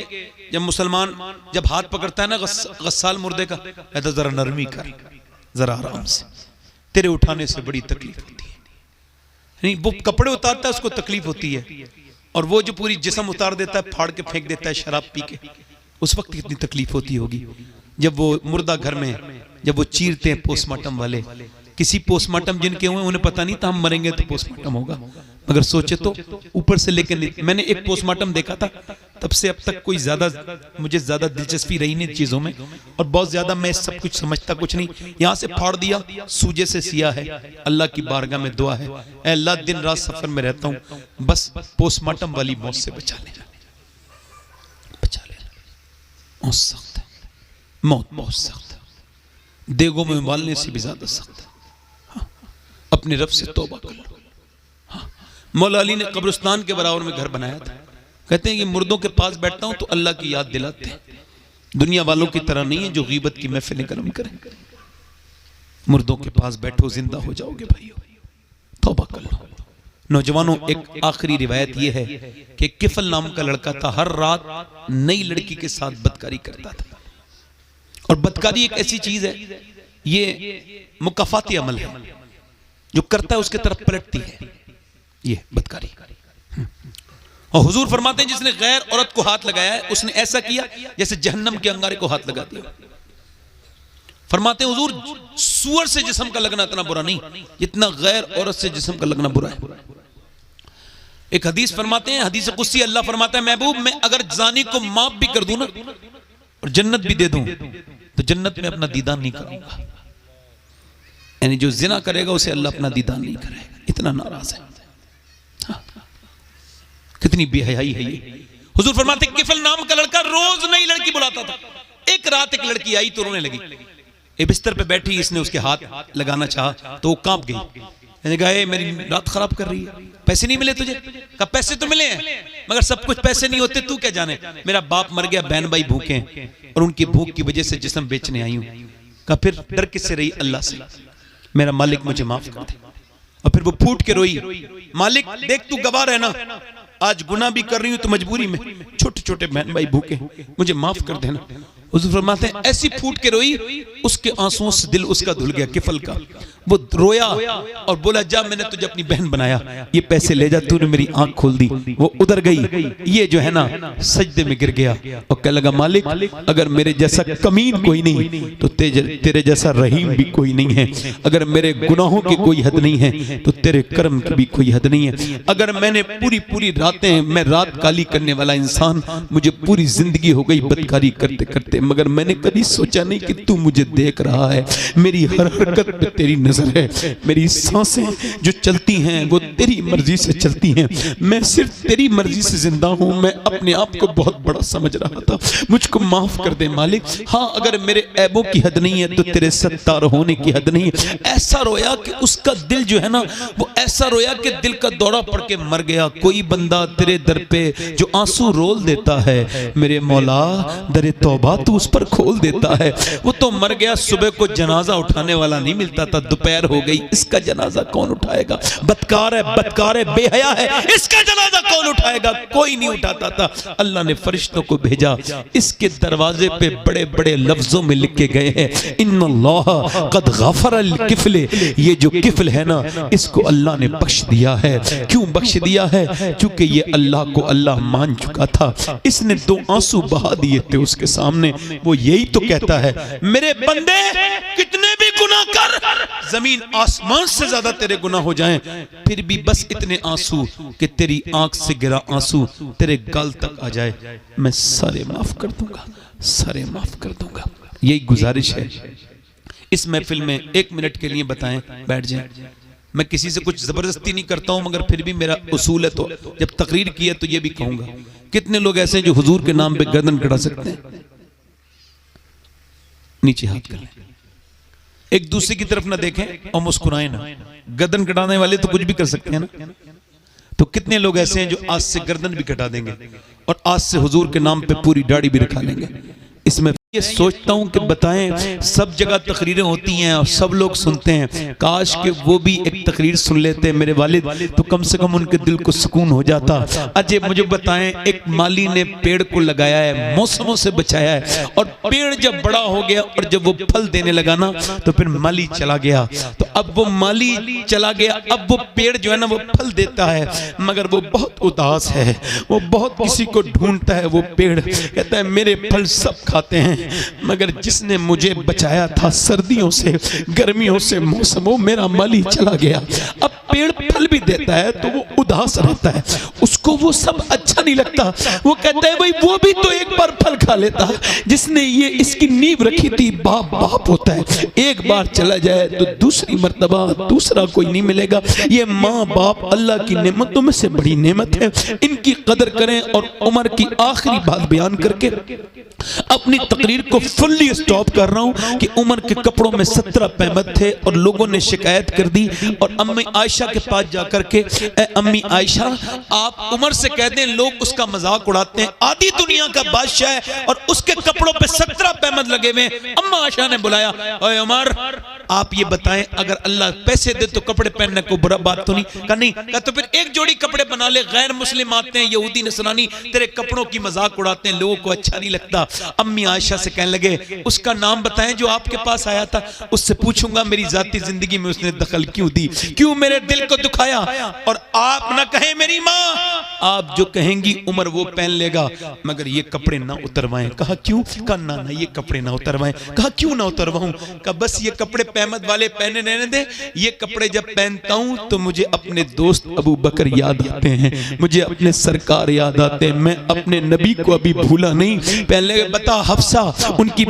जब मुसलमान जब हाथ पकड़ता है ना गस्साल मुर्दे का, कहता जरा नरमी कर, जरा आराम से, तेरे उठाने से बड़ी तकलीफ होती है। नहीं वो कपड़े उतारता है उसको तकलीफ होती है, और वो जो पूरी जिस्म उतार देता है, फाड़ के फेंक देता है शराब पी के, उस वक्त कितनी तकलीफ होती होगी। जब वो मुर्दा घर में जब वो चीरते हैं पोस्टमार्टम वाले, किसी पोस्टमार्टम जिनके हुए उन्हें पता नहीं था हम मरेंगे तो पोस्टमार्टम होगा, मगर सोचे तो ऊपर से लेकर मैंने एक पोस्टमार्टम देखा था, तब से अब तक कोई मुझे ज्यादा दिलचस्पी रही नहीं चीजों में, और बहुत ज्यादा मैं सब कुछ समझता कुछ नहीं। यहाँ से फाड़ दिया, सूजे से सिया है, अल्लाह की बारगाह में दुआ है, ऐ अल्लाह दिन रात सफर में रहता हूँ, बस पोस्टमार्टम वाली मौत से बचा लेना, बचा लेना। मौत सख्त है, मौत बहुत सख्त है, देगों में उबालने से भी ज्यादा सख्त है। हाँ, अपने रब से तौबा कर लो। हाँ, मौला अली ने कब्रिस्तान के बराबर में घर बनाया था, कहते हैं कि मुर्दों के पास बैठता हूं तो अल्लाह की याद दिलाते हैं, दुनिया वालों की तरह नहीं है जो गीबत की महफिलें कर्म करें। मुर्दों के पास बैठो जिंदा हो जाओगे भाइयों, तौबा कर लो। नौजवानों एक आखिरी रिवायत यह है कि किफल नाम का लड़का था, हर रात नई लड़की के साथ बदकारी करता था, और बदकारी एक ऐसी चीज है, ये मुकाफाती अमल है, जो करता है उसके तरफ पलटती है, ये बदकारी। और हुजूर फरमाते हैं जिसने गैर औरत को हाथ लगाया है उसने ऐसा किया जैसे जहन्नम के अंगारे को हाथ लगा दिया। फरमाते हैं हुजूर सूअर से जिस्म का लगना इतना बुरा नहीं जितना गैर औरत से जिस्म का लगना बुरा है। एक हदीस फरमाते हैं, हदीस कुदसी, अल्लाह फरमाता है महबूब मैं अगर जानी को माफ भी कर दूं ना और जन्नत भी दे दूं तो जन्नत में अपना दीदान नहीं करूंगा। यानी जो जिना करेगा उसे अल्लाह अपना दीदान नहीं करेगा, इतना नाराज है। हाँ। कितनी बेहयाई है ये। हुजूर फरमाते किफल नाम का लड़का रोज नई लड़की बुलाता था। एक रात एक लड़की आई तो रोने लगी, एक बिस्तर पे बैठी, इसने उसके हाथ लगाना चाहा तो वो कांप गई। मैंने कहा मेरी रात खराब कर रही है, पैसे नहीं मिले तुझे? कहा पैसे तो मिले हैं मगर सब कुछ पैसे नहीं होते, तू क्या जाने, मेरा बाप मर गया, बहन भाई भूखे हैं और उनकी भूख की वजह से जिस्म बेचने आई हूं। कहा फिर डर किससे रही? अल्लाह से, मेरा मालिक मुझे माफ कर दे। और फिर वो फूट के रोई, मालिक देख तू गवाह रहना, आज गुनाह भी कर रही हूं तो मजबूरी में, छोटे छोटे बहन भाई भूखे, मुझे माफ कर देना। हुजूर फरमाते हैं ऐसी फूट के रोई उसके आंसुओं से दिल उसका धुल गया किफल का। वो रोया और बोला जा मैंने तुझे अपनी बहन बनाया, ये पैसे ले जा, तूने मेरी आंख खोल दी। वो उधर गई, ये जो है ना सजदे में गिर गया और कहने लगा मालिक अगर मेरे जैसा कमीन कोई नहीं तो तेरे जैसा रहीम भी कोई नहीं है। अगर मेरे गुनाहों की कोई हद नहीं है तो तेरे कर्म की भी कोई हद नहीं है। अगर मैंने पूरी रातें, मैं रात काली करने वाला इंसान, मुझे पूरी जिंदगी हो गई बदकारी करते करते, मगर मैंने कभी सोचा नहीं कि तू मुझे देख रहा है, मेरी हर हरकत पे तेरी नजर है, मेरी सांसें जो चलती हैं वो तेरी मर्जी से चलती हैं, मैं सिर्फ तेरी मर्जी से जिंदा हूं। मैं अपने आप को बहुत बड़ा समझ रहा था, मुझको माफ कर दे मालिक। हाँ अगर मेरे ऐबों की हद नहीं है तो तेरे सत्तार होने की हद नहीं है। ऐसा रोया कि उसका दिल जो है ना वो ऐसा रोया कि दिल का दौरा पड़ के मर गया। कोई बंदा तेरे दर पे जो आंसू रोल देता है, मेरे मौला दरे तौबा तू उस पर खोल देता है। वो तो मर गया, सुबह को जनाजा उठाने वाला नहीं मिलता था, दोपहर हो गई, इसका जनाजा कौन उठाएगा? बदकार है, बेहया है, इसका जनाजा कौन उठाएगा? कोई नहीं उठाता था। अल्लाह ने फरिश्तों को भेजा, इसके दरवाजे पे बड़े बड़े लफ्जों में लिखे गए हैं इन्नल्लाह कद गफर अल किफले। ये जो किफल है ना इसको अल्लाह ने बख्श दिया है। क्यों बख्श दिया है? क्योंकि ये अल्लाह को अल्लाह मान चुका था। इसने 2 आंसू बहा दिए थे उसके सामने। वो यही तो कहता है मेरे बंदे कितने भी गुनाह कर, जमीन आसमान से ज्यादा तेरे गुनाह हो जाएं, फिर भी बस इतने आंसू कि तेरी आंख से गिरा आंसू तेरे गाल तक आ जाए, मैं सारे माफ कर दूंगा, सारे माफ कर दूंगा। यही गुजारिश है। इस महफिल में 1 मिनट के लिए बताएं, बैठ जाएं। मैं किसी से कुछ जबरदस्ती नहीं करता हूं मगर फिर भी मेरा उसूल है तो जब तकरीर की है तो ये भी कहूंगा। कितने लोग ऐसे हैं जो हुजूर के नाम पे गर्दन कटा सकते हैं? नीचे हाथ कर लें, एक दूसरे की तरफ ना देखें और मुस्कुराएं ना। गर्दन कटाने वाले तो कुछ भी कर सकते हैं ना। तो कितने लोग ऐसे हैं जो आज से गर्दन भी कटा देंगे और आज से हुजूर के नाम पे पूरी दाढ़ी भी रखा लेंगे। इसमें ये सोचता हूं कि बताएं, सब जगह तकरीरें होती हैं और सब लोग सुनते हैं, काश कि वो भी एक तकरीर सुन लेते मेरे वालिद तो कम से कम उनके दिल को सुकून हो जाता। अजय मुझे बताएं, एक माली ने पेड़ को लगाया है, मौसमों से बचाया है और पेड़ जब बड़ा हो गया और जब वो फल देने लगा ना तो फिर माली चला गया। तो अब वो माली चला गया, अब वो पेड़ जो है ना वो फल देता है मगर वो बहुत उदास है, वो बहुत किसी को ढूंढता है। वो पेड़ कहता है मेरे फल सब खाते हैं मगर जिसने मुझे बचाया था सर्दियों से, गर्मियों से, मौसमों, मेरा माली चला गया। अब पेड़ फल भी देता है तो वो उदास रहता है, उसको वो सब अच्छा नहीं लगता। वो कहता है भाई वो भी तो एक बार फल खा लेता, जिसने ये इसकी नींव रखी थी। बाप बाप होता है, एक बार चला जाए तो दूसरी मर्तबा दूसरा कोई नहीं मिलेगा। ये माँ बाप अल्लाह की नेमतों में से बड़ी नेमत है, इनकी कदर करें। और उमर की आखिरी बात बयान करके अपनी तकरीर को फुल्ली स्टॉप कर रहा हूं कि उमर के कपड़ों में 17 पैमत थे और लोगों ने शिकायत कर दी और अम्मी आयशा के पास जाकर के, अम्मी आयशा आप उमर से कह दें, लोग उसका मजाक उड़ाते हैं, आधी दुनिया का बादशाह है और उसके कपड़ों पे 17 पैमत लगे हुए। अम्मा आयशा ने बुलाया, ओए उमर आप ये बताएं अगर अल्लाह पैसे दे तो कपड़े पहनने को बुरा बात तो नहीं? कहा नहीं। कहा तो फिर एक जोड़ी कपड़े बना ले, गैर मुस्लिम आते हैं, यहूदी नसरानी तेरे कपड़ों की मजाक उड़ाते हैं, लोगों को अच्छा नहीं लगता। अम्मी आयशा से कहने लगे उसका नाम बताएं जो आपके पास आया था, उससे पूछूंगा मेरी जाती जिंदगी में उसने दखल क्यों दी, क्यों मेरे दिल को दुखाया। और आप ना कहें मेरी माँ, आप जो कहेंगी उमर वो पहन लेगा, मगर ये कपड़े ना उतरवाएं। कहा क्यों? कहा ना ना ये कपड़े ना उतरवाएं। कहा क्यों ना उतरवाऊं? कहा बस ये कपड़े पैमद वाले पहने रहने दे। ये कपड़े जब पहनता हूं तो मुझे अपने दोस्त अबू बकर याद आते हैं, मुझे अपने सरकार याद आते हैं। मैं अपने नबी को अभी भूला नहीं। पहले बता हफ्सा, उनकी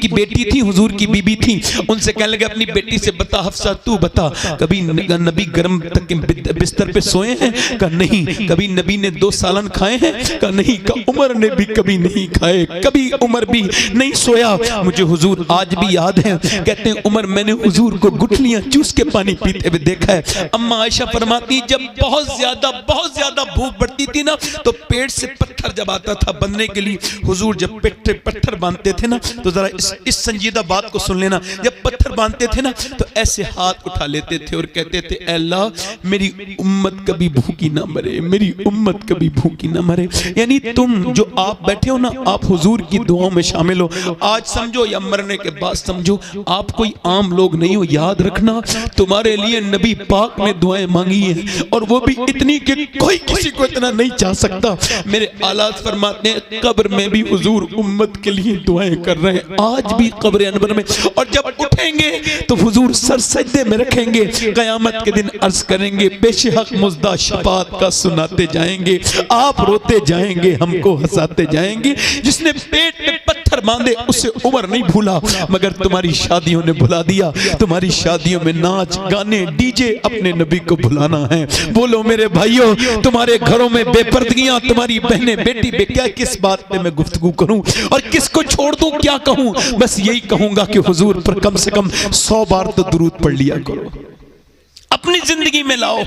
बेटी थी, हुजूर की बीबी थी, उनसे कहने लगे अपनी बेटी से बता हफ्सा तू बता, कभी नबी गर्म तक के बिस्तर पे सोए हैं? कहा नहीं। कभी नबी ने 2 सालन खाए हैं? कहा नहीं। कहा उमर ने भी कभी नहीं खाए, कभी उमर भी नहीं सोया। मुझे हुजूर आज भी याद है, कहते हैं उमर मैंने हुजूर को गुठलियां चूस के पानी पीते हुए देखा है। अम्मा आयशा फरमाती जब बहुत ज्यादा भूख बढ़ती थी ना, तो पेट से पत्थर जब आता था बनने के लिए, हुजूर जब पेट पे पत्थर बांधते थे ना, तो जरा इस संजीदा बात को सुन लेना, जब पत्थर बांधते थे ना तो ऐसे हाथ उठा लेते थे और कहते थे अल्लाह मेरी उम्मत कभी भूखी ना मरे, मेरी उम्मत कभी भूखी ना मरे। यानी तुम जो आप बैठे हो ना, आप हुजूर की दुआओं में शामिल हो। आज समझो या मरने के बाद समझो, आप कोई आम लोग नहीं हो। याद रखना तुम्हारे लिए नबी पाक ने दुआएं मांगी हैं, और वो भी इतनी कि कोई किसी को इतना नहीं चाह सकता। मेरे आलात फरमाते हैं कब्र में भी हुजूर उम्मत के लिए दुआएं कर रहे हैं, आज भी कब्र अनवर में। और जब उठेंगे तो हुजूर सर सजदे में रखेंगे, कयामत के दिन अर्ज करेंगे बेशक मुजदा शफात का सुनाते जाएंगे, आप रोते जाएंगे, हमको हंसाते जाएंगे। जिसने पेट में पत्थर बांधे उसे उमर नहीं भूला, मगर तुम्हारी शादियों ने भुला दिया। तुम्हारी शादियों में नाच गाने डीजे, अपने नबी को भुलाना है। बोलो मेरे भाइयों, तुम्हारे घरों में बेपर्दगियां, तुम्हारी बहनें बेटी क्या, किस बात पे मैं गुफ्तगू करूं और किसको छोड़ दूं, क्या कहूं? बस यही कहूंगा कि हुजूर पर कम से कम 100 बार तो दुरूद पढ़ लिया करो, अपनी जिंदगी में लाओ।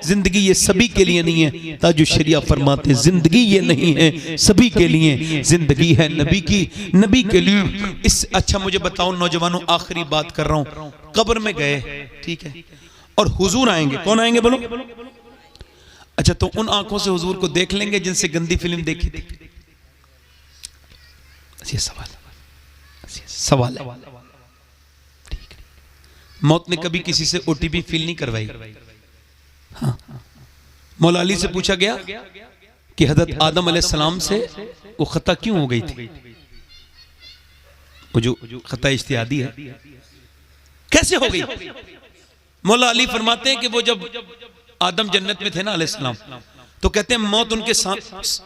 जिंदगी ये सभी के लिए नहीं है, ताजु शरिया फरमाते हैं जिंदगी ये नहीं है सभी के लिए, जिंदगी है नबी की, नबी के लिए। इस अच्छा मुझे बताओ नौजवानों, आखिरी बात कर रहा हूं, कब्र में गए, ठीक है, और हुजूर आएंगे। कौन आएंगे बोलो? अच्छा, तो उन आंखों से हुजूर को देख लेंगे जिनसे गंदी फिल्म देखी थी? ये सवाल है। ठीक, मौत ने कभी किसी से ओटीपी फील नहीं करवाई। हाँ, मौला अली से पूछा गया कि हजरत आदम अलैहिस्सलाम से वो खता क्यों हो गई थी, वो जो खता इज्तिहादी है कैसे हो गई? मौला अली फरमाते हैं कि वो जब आदम जन्नत में थे ना अलैहिस्सलाम, तो कहते हैं मौत उनके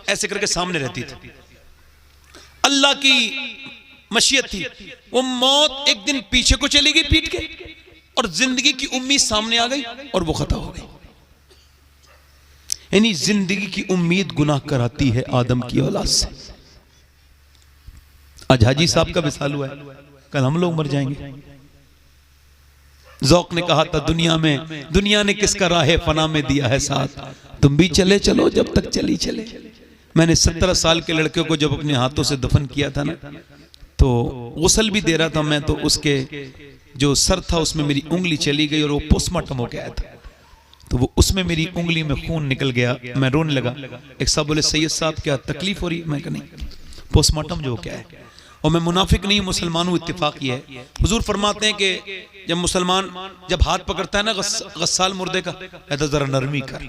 ऐसे करके सामने रहती थी, अल्लाह की मशीयत थी। वो मौत एक दिन पीछे को चली गई पीट के, और जिंदगी की उम्मीद सामने आ गई और वो खता हो गई। यानी जिंदगी की उम्मीद गुनाह कराती है आदम की औलाद से। आज हाजी साहब का विसाल हुआ है, कल हम लोग मर जाएंगे। ज़ौक़ ने कहा था दुनिया ने किसका राहे फना में दिया है साथ, तुम भी चले चलो जब तक चली चले। मैंने 17 साल के लड़के को जब अपने हाथों से दफन किया था ना, तो गुस्ल भी दे रहा था मैं, तो उसके जो सर था उसमें मेरी उंगली चली गई और वो पोस्टमार्टम हो गया था, तो वो उसमें मेरी उंगली में खून निकल गया। मैं रोने लगा। एक साहब बोले सैयद साहब क्या तकलीफ हो रही? मैं कहा नहीं, पोस्टमार्टम जो क्या है। और मैं मुनाफिक नहीं, मुसलमान हूँ, इत्तेफाक ही है। हुजूर फरमाते हैं कि जब मुसलमान जब हाथ पकड़ता है ना गस्साल मुर्दे का, तो जरा नरमी कर,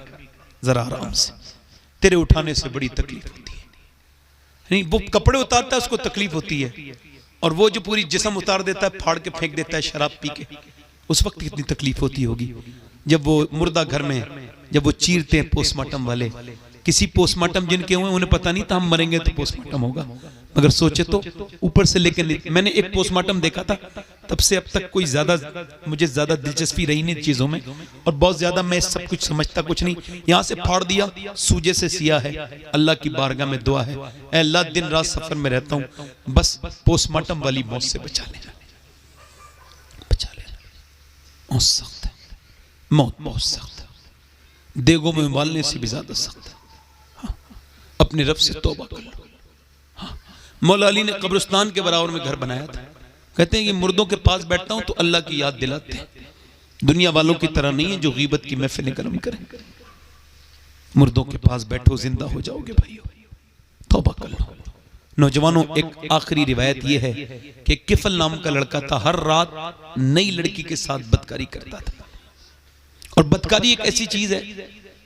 जरा आराम से, तेरे उठाने से बड़ी तकलीफ होती है। नहीं, वो कपड़े उतारता है उसको तकलीफ होती है, और वो जो पूरी जिस्म उतार देता है, फाड़ के फेंक देता है शराब पी के, उस वक्त कितनी तकलीफ होती होगी। जब वो मुर्दा घर में जब वो चीरते हैं पोस्टमार्टम वाले, किसी पोस्टमार्टम जिनके हुए उन्हें पता नहीं था हम मरेंगे तो पोस्टमार्टम होगा, मगर सोचे तो ऊपर से लेकर। मैंने एक पोस्टमार्टम देखा था, तब से अब तक मुझे ज्यादा दिलचस्पी रही नहीं चीजों में, और बहुत ज्यादा मैं सब कुछ समझता कुछ नहीं। यहाँ से फाड़ दिया, सूजे से सिया है। अल्लाह की बारगाह में दुआ है, ऐ अल्लाह दिन रात सफर में रहता हूँ, बस पोस्टमार्टम वाली मौत से बचा लेना, बचा लेना। मौत सख्त है, मौत बहुत सख्त है, देगों में उबालने से भी ज्यादा सख्त है। हाँ, अपने रब से तौबा कर लो। हाँ, मौला अली ने कब्रिस्तान के बराबर में घर बनाया था। कहते हैं कि मुर्दों के पास बैठता हूं तो अल्लाह की याद दिलाते हैं, दुनिया वालों की तरह नहीं है जो गीबत की महफिलें कर्म करें। मुर्दों के पास बैठो, जिंदा हो जाओगे भाइयों, तौबा कर लो। नौजवानों, एक आखिरी रिवायत यह है कि किफल नाम का लड़का था, हर रात नई लड़की के साथ बदकारी करता था। और बदकारी एक ऐसी चीज है,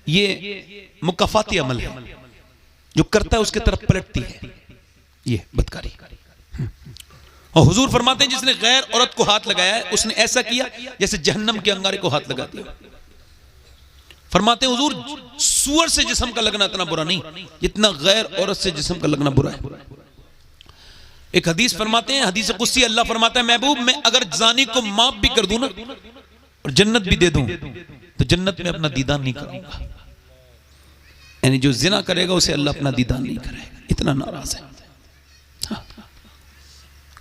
ये मुकाफाती अमल है, जो करता है उसके तरफ पलटती है, ये बदकारी। और हुजूर फरमाते हैं जिसने गैर औरत को हाथ लगाया है उसने ऐसा किया जैसे जहन्नम के अंगारे को हाथ लगा दिया। फरमाते हैं हुजूर सूअर से जिस्म का लगना इतना बुरा नहीं जितना गैर औरत से जिस्म का लगना बुरा है। एक हदीस फरमाते हैं, हदीस कुदसी, अल्लाह फरमाता है महबूब मैं अगर जानी को माफ भी कर दूं ना और जन्नत भी दे दूं तो जन्नत में अपना दीदार नहीं करूंगा। यानी जो जिना करेगा उसे अल्लाह अपना दीदार नहीं करेगा, इतना नाराज है। हाँ।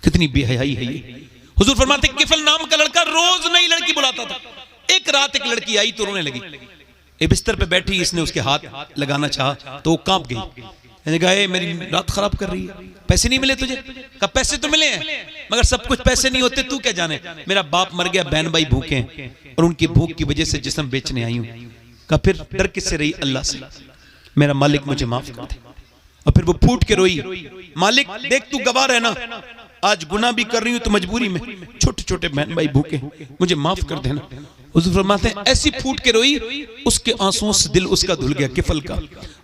कितनी बेहयाई है ये। हुजूर फरमाते किफल नाम का लड़का रोज नई लड़की बुलाता था। एक रात एक लड़की आई तो रोने लगी, एक बिस्तर पे बैठी, इसने उसके हाथ लगाना चाहा तो वो कांप गई। मैंने कहा मेरी रात खराब कर रही है, पैसे नहीं मिले तुझे? कहा पैसे तो मिले हैं मगर सब कुछ पैसे नहीं होते, तू क्या जाने, मेरा बाप मर गया, बहन भाई भूखे हैं और उनकी भूख की वजह से जिस्म बेचने आई हूं। कहा फिर डर किससे रही? अल्लाह से, मेरा मालिक मुझे माफ कर दे। और फिर वो फूट के रोई, मालिक देख तू गवाह रहना, आज गुनाह भी कर रही हूं तो मजबूरी में, छोटे छोटे बहन भाई भूखे, मुझे माफ कर देना। हुजूर फरमाते हैं ऐसी फूट के रोई, उसके आंसुओं से दिल उसका धुल गया, किफल का।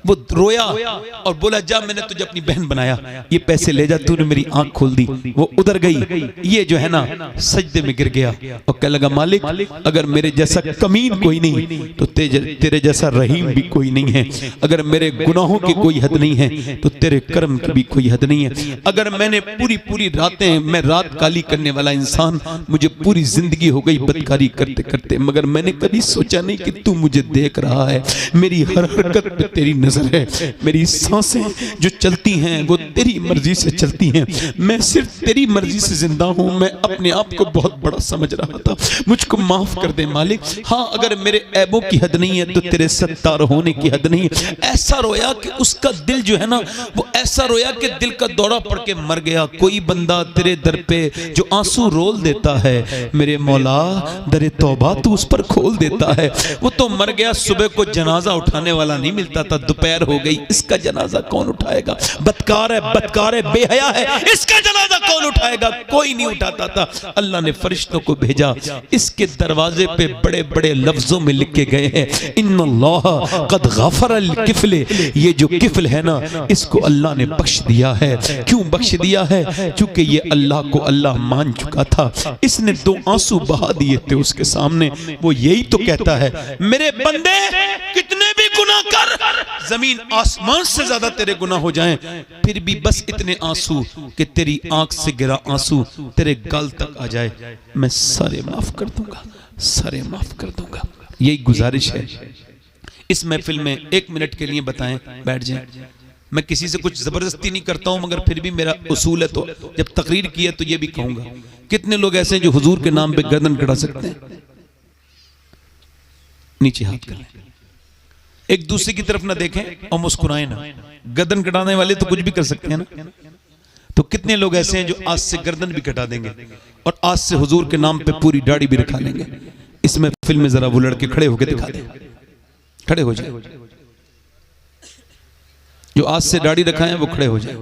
वो रोया और बोला जा मैंने तुझे अपनी बहन बनाया, ये पैसे ले जा, तूने मेरी आंख खोल दी। वो उधर गई, ये जो है ना सजदे में गिर गया और कहने लगा मालिक अगर मेरे जैसा कमीन कोई नहीं तो तेरे जैसा रहीम भी कोई नहीं है। अगर मेरे गुनाहों की कोई हद नहीं है तो तेरे कर्म की भी कोई हद नहीं है। अगर मैंने पूरी रातें, मैं रात काली करने वाला इंसान, मुझे पूरी जिंदगी हो गई बदकारी करते करते, मगर मैंने कभी सोचा नहीं कि तू मुझे देख रहा है, मेरी हर हरकत पे तेरी नजर है, मेरी सांसें जो चलती हैं वो तेरी मर्जी से चलती हैं, मैं सिर्फ तेरी मर्जी से जिंदा हूं। मैं अपने आप को बहुत बड़ा समझ रहा था, मुझको माफ कर दे मालिक। हाँ अगर मेरे ऐबों की हद नहीं है तो तेरे सत्तार होने की हद नहीं है। ऐसा रोया कि उसका दिल जो है ना वो ऐसा रोया कि दिल का दौरा पड़ के मर गया। कोई बंदा तेरे दर पे जो आंसू रोल देता है, मेरे मौला दरे तौबा तू उस पर खोल देता है। वो तो मर गया, सुबह को जनाजा उठाने वाला नहीं मिलता था, दोपहर हो गई, इसका जनाजा कौन उठाएगा? बदकार है, बेहया है, इसका जनाजा कौन उठाएगा? कोई नहीं उठाता था। अल्लाह ने फरिश्तों को भेजा, इसके दरवाजे पे बड़े बड़े लफ्जों में लिख के गए हैं इन्नल्लाह कद गफर अल किफले। ये जो किफल है ना इसको अल्लाह ने बख्श दिया है। क्यों बख्श दिया है? क्योंकि ये अल्लाह को अल्लाह मान चुका था। इसने 2 आंसू बहा दिए थे उसके सामने। वो यही तो कहता है मेरे बंदे कितने भी गुनाह कर, जमीन आसमान से ज्यादा तेरे गुनाह हो जाएं, फिर भी बस इतने आंसू कि तेरी आंख से गिरा आंसू तेरे गाल तक आ जाए, मैं सारे माफ कर दूंगा, सारे माफ कर दूंगा। यही गुजारिश है। इस महफिल में 1 मिनट के लिए बताएं, बैठ जाएं। मैं किसी से कुछ जबरदस्ती नहीं करता हूं मगर फिर भी मेरा उसूल है, तो जब तकरीर की है तो ये भी कहूंगा। कितने लोग ऐसे हैं जो हुजूर के नाम पे गर्दन कटा सकते हैं? नीचे हाथ कर लें, एक दूसरे की तरफ ना देखें और मुस्कुराएं ना। गर्दन कटाने वाले तो कुछ भी कर सकते हैं ना। तो कितने लोग ऐसे हैं जो आज से गर्दन भी कटा देंगे और आज से हुजूर के नाम पे पूरी दाढ़ी भी रखा लेंगे। इसमें फिल्म में जरा वो लड़के खड़े होकर दिखा दें, खड़े हो जाए। जो आज से दाढ़ी रखाएं वो खड़े हो जाए।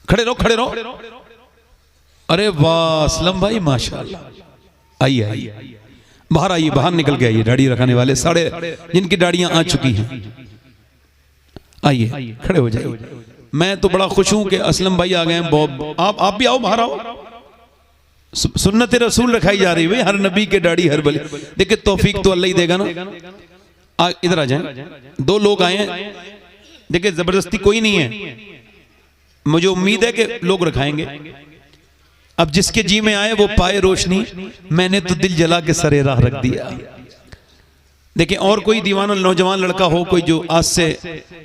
खड़े रहो, खड़े रहो। अरे वाह असलम भाई माशाल्लाह। आइए आइए, बाहर आइए, बाहर निकल के आइए। दाढ़ी रखाने वाले सारे जिनकी दाढ़ियां आ चुकी हैं, आइए खड़े हो जाइए। मैं तो बड़ा खुश हूं कि असलम भाई आ गए हैं। आप भी आओ, बाहर आओ। सुन्नत रसूल रखाई जा रही है, हर नबी के दाढ़ी हर बली। देखिए तौफीक तो अल्लाह ही देगा ना। इधर आ जाएं। 2 लोग आए हैं, देखिए जबरदस्ती कोई नहीं है, मुझे उम्मीद है कि लोग रखाएंगे। अब जिसके जी में आए वो पाए रोशनी, मैंने तो दिल जला के सरे राह रख दिया। देखिए और कोई दीवाना नौजवान लड़का हो, कोई जो आज से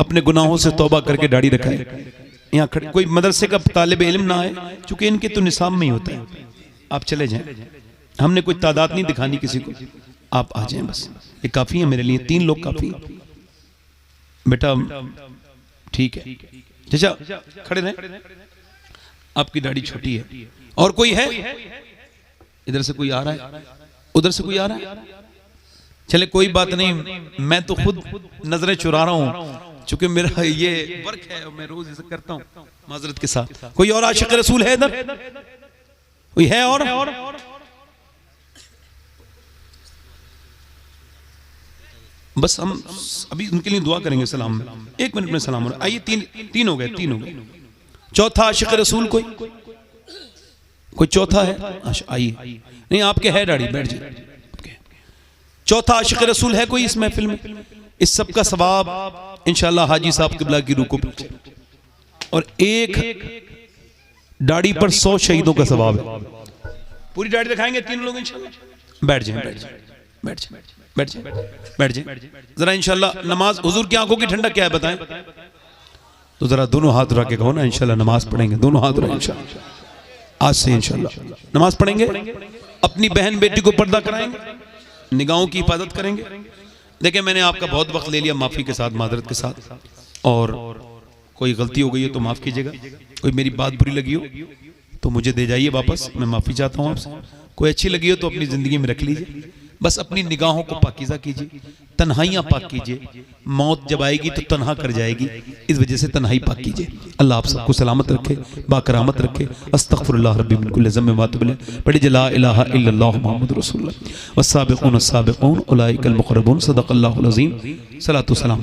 अपने गुनाहों से तौबा करके दाढ़ी रखाए। यहाँ खड़े कोई मदरसे का तालिब इल्म ना आए, क्योंकि इनके तो निसाब में ही होता है। आप चले जाएं, हमने कोई तादाद नहीं दिखानी किसी को, आप आ जाएं बस, ये काफी है मेरे लिए। 3 लोग काफी बेटा, ठीक है। चाचा खड़े रहें, आपकी दाढ़ी छोटी है। और कोई है? इधर से कोई आ रहा है, उधर से कोई आ रहा है? चले कोई बात नहीं, मैं तो खुद नजरें चुरा रहा हूं, चूंकि मेरा ये वर्क है और मैं रोज इसे करता हूं माजरत के साथ। कोई और आशिक रसूल है इधर? कोई है और? बस हम अभी उनके लिए दुआ करेंगे सलाम में, 1 मिनट में सलाम। आइए, तीन हो गए। चौथा आशिक रसूल कोई चौथा है? अच्छा आइए, नहीं आपके है दाढ़ी, बैठ जाइए। चौथा आशिक रसूल है कोई इस महफिल में? इस सब का सवाब इंशाअल्लाह हाजी साहब किबला की रूह को, और एक दाढ़ी पर 100 शहीदों का सवाब है। पूरी दाढ़ी दिखाएंगे तीनों लोग इंशाअल्लाह। बैठ जाए जरा इंशाअल्लाह। नमाज, हुजूर की आंखों की ठंडक क्या है बताएं तो जरा दोनों हाथ उठा के कहो ना इंशाअल्लाह नमाज पढ़ेंगे। दोनों हाथ उठा इंशाअल्लाह, आज से इंशाअल्लाह नमाज पढ़ेंगे। अपनी बहन बेटी को पर्दा कराएंगे, निगाहों की हिफाजत करेंगे। देखिए मैंने आपका बहुत वक्त ले लिया, माफ़ी के साथ, मादरत के साथ, और कोई गलती हो गई है तो माफ़ कीजिएगा। कोई मेरी बात बुरी लगी हो तो मुझे दे जाइए वापस, मैं माफ़ी चाहता हूँ आपसे। कोई अच्छी लगी हो तो अपनी ज़िंदगी में रख लीजिए। बस अपनी निगाहों को पाकीज़ा कीजिए, तन्हाइयाँ पाक कीजिए। मौत जब आएगी तो तन्हा कर जाएगी, इस वजह से तन्हाई पाक कीजिए। अल्लाह आप सबको सलामत रखे, बाकरामत रखे। अस्तगफिरुल्लाह रब्बी मिन कुल्लि ज़ंबिन व अतूबु इलैह। पढ़िए ला इलाहा इल्लल्लाह मुहम्मदुर रसूलुल्लाह वस्साबिक़ून अस्साबिक़ून उलाइकल मुक़र्रबून। सदक़ल्लाहुल अज़ीम। सलातो सलाम।